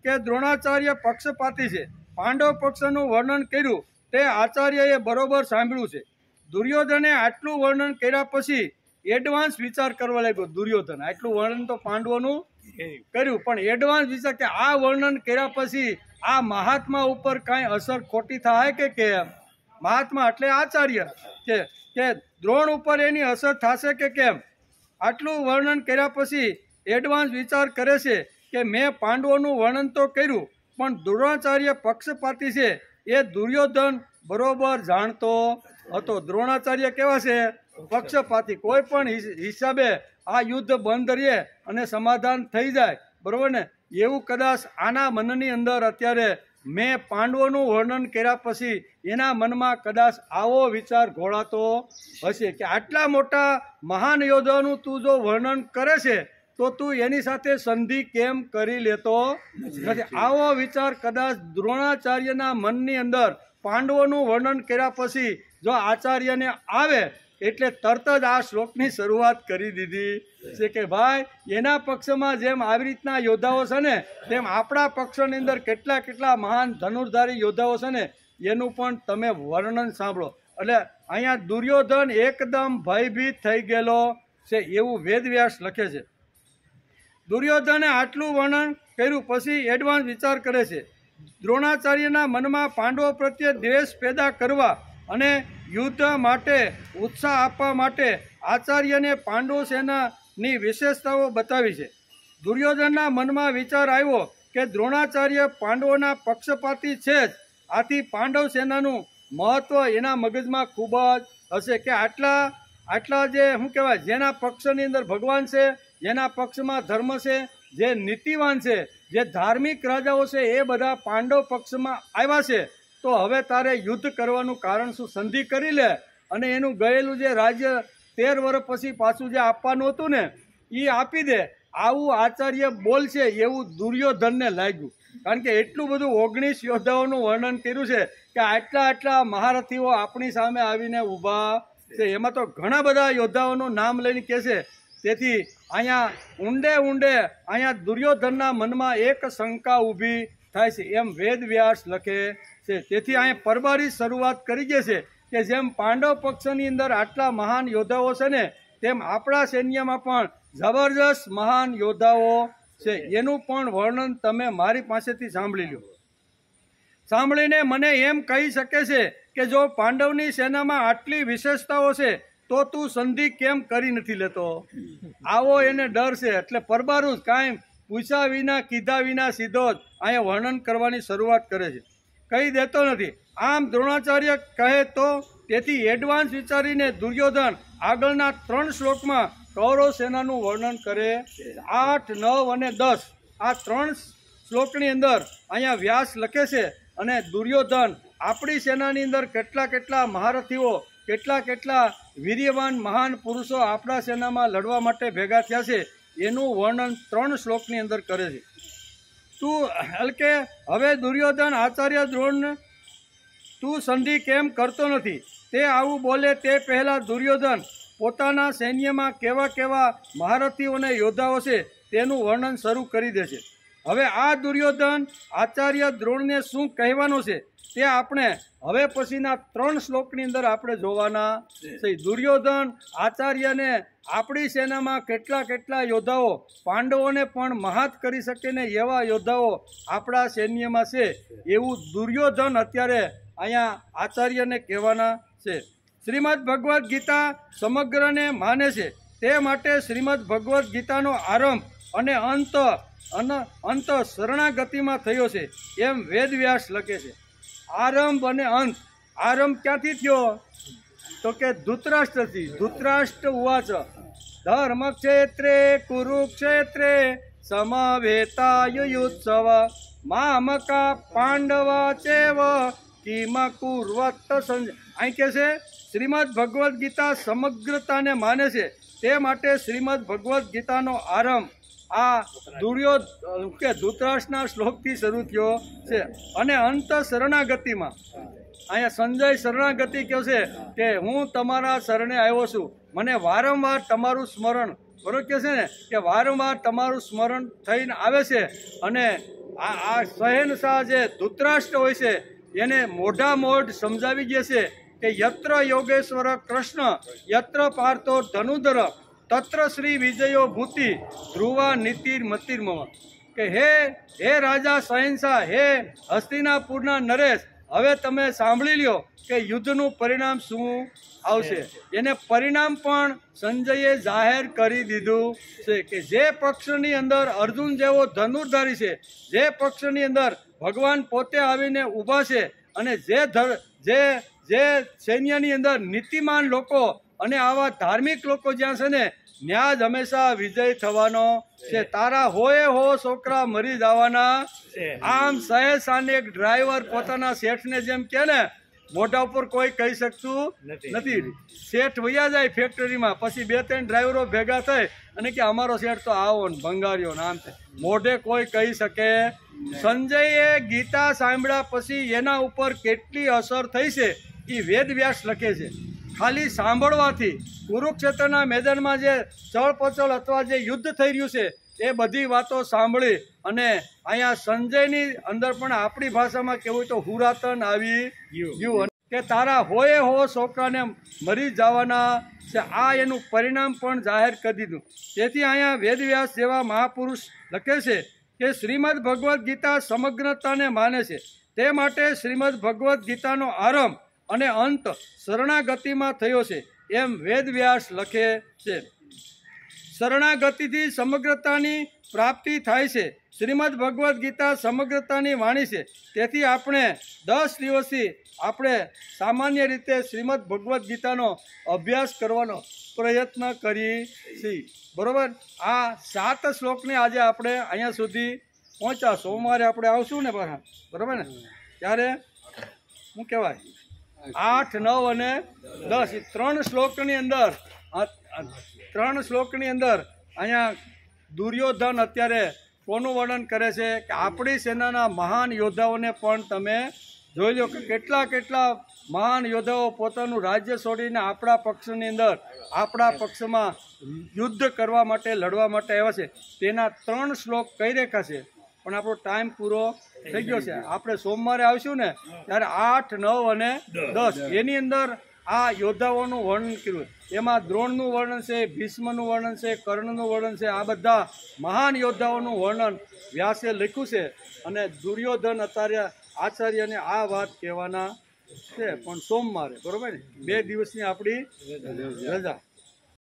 A: કે દ્રોણાચાર્ય પક્ષપાતી છે. પાંડવ પક્ષનું વર્ણન કર્યું તે આચાર્યએ બરોબર સાંભળ્યું છે. દુર્યોધને આટલું વર્ણન કર્યા પછી એડવાન્સ વિચાર કરવા લાગ્યો. દુર્યોધન આટલું વર્ણન તો પાંડવોનું કર્યું, પણ એડવાન્સ વિચાર કે આ વર્ણન કર્યા પછી આ મહાત્મા ઉપર કાંઈ અસર ખોટી થાય કે કેમ? મહાત્મા એટલે આચાર્ય કે દ્રોણ ઉપર એની અસર થશે કે કેમ? આટલું વર્ણન કર્યા પછી એડવાન્સ વિચાર કરે છે કે મેં પાંડવોનું વર્ણન તો કર્યું પણ દ્રોણાચાર્ય પક્ષપાતી છે એ દુર્યોધન બરોબર જાણતો હતો. દ્રોણાચાર્ય કેવા છે? પક્ષપાતી. કોઈ પણ હિસાબે આ યુદ્ધ બંધ રહે અને સમાધાન થઈ જાય, બરોબર ને? એવું કદાચ આના મનની અંદર અત્યારે મેં પાંડવોનું વર્ણન કર્યા પછી એના મનમાં કદાચ આવો વિચાર ઘોળાતો હશે કે આટલા મોટા મહાન યોદ્ધાનું તું જો વર્ણન કરે છે તો તું એની સાથે સંધિ કેમ કરી લેતો નથી? આવો વિચાર કદાચ દ્રોણાચાર્યના મનની અંદર પાંડવોનું વર્ણન કર્યા પછી જો આચાર્યને આવે એટલે તરત જ આ શ્લોકની શરૂઆત કરી દીધી છે કે ભાઈ એના પક્ષમાં જેમ આવી રીતના યોદ્ધાઓ છે ને તેમ આપણા પક્ષની અંદર કેટલા મહાન ધનુર્ધારી યોદ્ધાઓ છે ને એનું પણ તમે વર્ણન સાંભળો. એટલે અહીંયા દુર્યોધન એકદમ ભયભીત થઈ ગયેલો છે એવું વેદવ્યાસ લખે છે. દુર્યોધને આટલું વર્ણન કર્યું પછી એડવાન્સ વિચાર કરે છે. દ્રોણાચાર્યના મનમાં પાંડવો પ્રત્યે દ્વેષ પેદા કરવા અને યુદ્ધ માટે ઉત્સાહ આપવા માટે આચાર્યને પાંડવ સેનાની વિશેષતાઓ બતાવી છે. દુર્યોધનના મનમાં વિચાર આવ્યો કે દ્રોણાચાર્ય પાંડવોના પક્ષપાતી છે જ, આથી પાંડવ સેનાનું મહત્વ એના મગજમાં ખૂબ જ હશે કે આટલા જે શું કહેવાય જેના પક્ષની અંદર ભગવાન છે, જેના પક્ષમાં ધર્મ છે, જે નીતિવાન છે, જે ધાર્મિક રાજાઓ છે એ બધા પાંડવ પક્ષમાં આવ્યા છે તો હવે તારે યુદ્ધ કરવાનું કારણ શું? સંધિ કરી લે અને એનું ગયેલું જે રાજ્ય 13 વર્ષ પછી પાછું જે આપવાનું હતું ને એ આપી દે. આવું આચાર્ય બોલશે એવું દુર્યોધનને લાગ્યું. કારણ કે એટલું બધું 19 યોદ્ધાઓનું વર્ણન કર્યું છે કે આટલા મહારથીઓ આપણી સામે આવીને ઊભા છે. એમાં તો ઘણા બધા યોદ્ધાઓનું નામ લઈને કહે છે. તેથી અહીંયા ઊંડે અહીંયા દુર્યોધનના મનમાં એક શંકા ઊભી થાય છે એમ વેદવ્યાસ લખે છે. તેથી અહીંયા પરબારી શરૂઆત કરી દે છે કે જેમ પાંડવ પક્ષની અંદર આટલા મહાન યોદ્ધાઓ છે ને તેમ આપણા સૈન્યમાં પણ જબરજસ્ત મહાન યોદ્ધાઓ છે. એનું પણ વર્ણન તમે મારી પાસેથી સાંભળી લો. સાંભળીને મને એમ કહી શકે છે કે જો પાંડવની સેનામાં આટલી વિશેષતાઓ છે તો તું સંધિ કેમ કરી નથી લેતો? આવો એને ડર છે. એટલે પરબારું જ કાંઈ પૂછ્યા વિના કીધા વિના સીધો જ અહીંયા વર્ણન કરવાની શરૂઆત કરે છે, કહી દેતો નથી. આમ દ્રોણાચાર્ય કહે તો તેથી એડવાન્સ વિચારીને દુર્યોધન આગળના 3 શ્લોકમાં કૌરવ સેનાનું વર્ણન કરે. 8, 9 અને 10 આ 3 શ્લોકની અંદર અહીંયા વ્યાસ લખે છે અને દુર્યોધન આપણી સેનાની અંદર કેટલા મહારથીઓ કેટલા કેટલા વીર્યવાન મહાન પુરુષો આપણા સેનામાં લડવા માટે ભેગા થયા છે એનું વર્ણન 3 શ્લોકની અંદર કરે છે. તું હલકે હવે દુર્યોધન આચાર્ય દ્રોણ તું સંધિ કેમ કરતો નથી? તે આવું બોલે તે પહેલાં દુર્યોધન પોતાના સૈન્યમાં કેવા કેવા મહારથીઓ અને યોદ્ધાઓ છે તેનું વર્ણન શરૂ કરી દે છે. હવે આ દુર્યોધન આચાર્ય દ્રોણને શું કહેવાનું છે તે આપણે હવે પછીના 3 શ્લોકની અંદર આપણે જોવાના છે. દુર્યોધન આચાર્યને આપણી સેનામાં કેટલા કેટલા યોદ્ધાઓ પાંડવોને પણ મહાત કરી શકે ને એવા યોદ્ધાઓ આપણા સૈન્યમાં છે એવું દુર્યોધન અત્યારે અહીંયા આચાર્યને કહેવાના છે. શ્રીમદ ભગવદ્ ગીતા સમગ્રને માને છે તે માટે શ્રીમદ ભગવદ્ ગીતાનો આરંભ અને અંત શરણાગતિમાં થયો છે એમ વેદવ્યાસ લખે છે. આરંભ અને અંત. આરંભ ક્યાંથી થયો તો કે ધૃતરાષ્ટ્રથી. ધૃતરાષ્ટ્ર ઉવાચ ધર્મક્ષેત્રે કુરુક્ષેત્રે સમવેતાયુયુત્સવ મામકા પાંડવા ચેવ કિમ કુર્વત સંજય. અહીં કે છે શ્રીમદ ભગવદ્ ગીતા સમગ્રતાને માને છે તે માટે શ્રીમદ ભગવદ્ ગીતાનો આરંભ આ ધૃતરાષ્ટ્રના શ્લોકથી શરૂ થયો છે અને અંત શરણાગતિમાં. અહીંયા સંજય શરણાગતિ કહે છે કે હું તમારા શરણે આવ્યો છું, મને વારંવાર તમારું સ્મરણ, બરોબર કહે છે ને કે વારંવાર તમારું સ્મરણ થઈને આવે છે. અને આ શહેનશાહ જે ધૃતરાષ્ટ્ર હોય છે એને મોઢા મોઢ સમજાવી દે છે કે યત્ર યોગેશ્વર કૃષ્ણ યત્ર પાર્થો ધનુધર તત્ર શ્રી વિજયો ભૂતિ ધ્રુવા નીતિર મતિર્મમ. કે હે રાજા શહેનશાહ, હે હસ્તિનાપુરના નરેશ, હવે તમે સાંભળી લ્યો કે યુદ્ધનું પરિણામ શું આવશે. એને પરિણામ પણ સંજયે જાહેર કરી દીધું છે કે જે પક્ષની અંદર અર્જુન જેવો ધનુર્ધારી છે, જે પક્ષની અંદર ભગવાન પોતે આવીને ઊભા છે અને જે સૈન્યની અંદર નીતિમાન લોકો અને આવા ધાર્મિક લોકો જ્યાં છે ને ત્યાં જ હંમેશા વિજય થવાનો છે. તારા હોએ હો છોકરા મરી જવાના. આમ સહેસાને એક ડ્રાઈવર પોતાના શેઠને જેમ કે ને મોઢા ઉપર કોઈ કહી શકતું નથી. શેઠ વયા જાય ફેક્ટરીમાં, પછી 2-3 ડ્રાઈવરો ભેગા થાય અને કે અમારો શેઠ તો આવો ને ભંગાર્યો ને આમ છે, મોઢે કોઈ કહી શકે. સંજયે ગીતા સાંભળ્યા પછી એના ઉપર કેટલી અસર થઈ છે એ વેદવ્યાસ લખે છે. ખાલી સાંભળવાથી કુરુક્ષેત્રના મેદાનમાં જે ચળપચળ અથવા જે યુદ્ધ થઈ રહ્યું છે એ બધી વાતો સાંભળી અને અહીંયા સંજયની અંદર પણ આપણી ભાષામાં કહેવું તો હુરાતન આવી ગયું કે તારા હોએ હો છોકરાને મરી જવાના છે. આ એનું પરિણામ પણ જાહેર કરી દીધું. તેથી અહીંયા વેદવ્યાસ જેવા મહાપુરુષ લખે છે કે શ્રીમદ ભગવદ્ ગીતા સમગ્રતાને માને છે તે માટે શ્રીમદ ભગવદ્ ગીતાનો આરંભ અને અંત શરણાગતિમાં થયો છે એમ વેદવ્યાસ લખે છે. શરણાગતિથી સમગ્રતાની પ્રાપ્તિ થાય છે. શ્રીમદ ભગવદ્ ગીતા સમગ્રતાની વાણી છે. તેથી આપણે 10 દિવસથી આપણે સામાન્ય રીતે શ્રીમદ ભગવદ્ ગીતાનો અભ્યાસ કરવાનો પ્રયત્ન કરીએ છીએ. બરાબર. આ 7 શ્લોકને આજે આપણે અહીંયા સુધી પહોંચ્યા. સોમવારે આપણે આવશું ને પાછા, બરાબર ને, ત્યારે શું કહેવાય 8, 9 અને 10 એ 3 શ્લોકની અંદર 3 શ્લોકની અંદર અહીંયા દુર્યોધન અત્યારે કોનું વર્ણન કરે છે કે આપણી સેનાના મહાન યોદ્ધાઓને પણ તમે જોઈ લો કે કેટલા કેટલા મહાન યોદ્ધાઓ પોતાનું રાજ્ય છોડીને આપણા પક્ષની અંદર આપણા પક્ષમાં યુદ્ધ કરવા માટે લડવા માટે આવ્યા છે. તેના 3 શ્લોક કઈ રેખા છે, પણ આપણો ટાઈમ પૂરો થઈ ગયો છે. આપણે સોમવારે આવશું ને ત્યારે 8, 9 અને 10 એની અંદર આ યોદ્ધાઓનું વર્ણન કર્યું. એમાં દ્રોણનું વર્ણન છે, ભીષ્મનું વર્ણન છે, કર્ણનું વર્ણન છે. આ બધા મહાન યોદ્ધાઓનું વર્ણન વ્યાસે લખ્યું છે અને દુર્યોધન આચાર્યને આ વાત કહેવાના છે. પણ સોમવારે, બરોબર ને, 2 દિવસની આપણી રજા.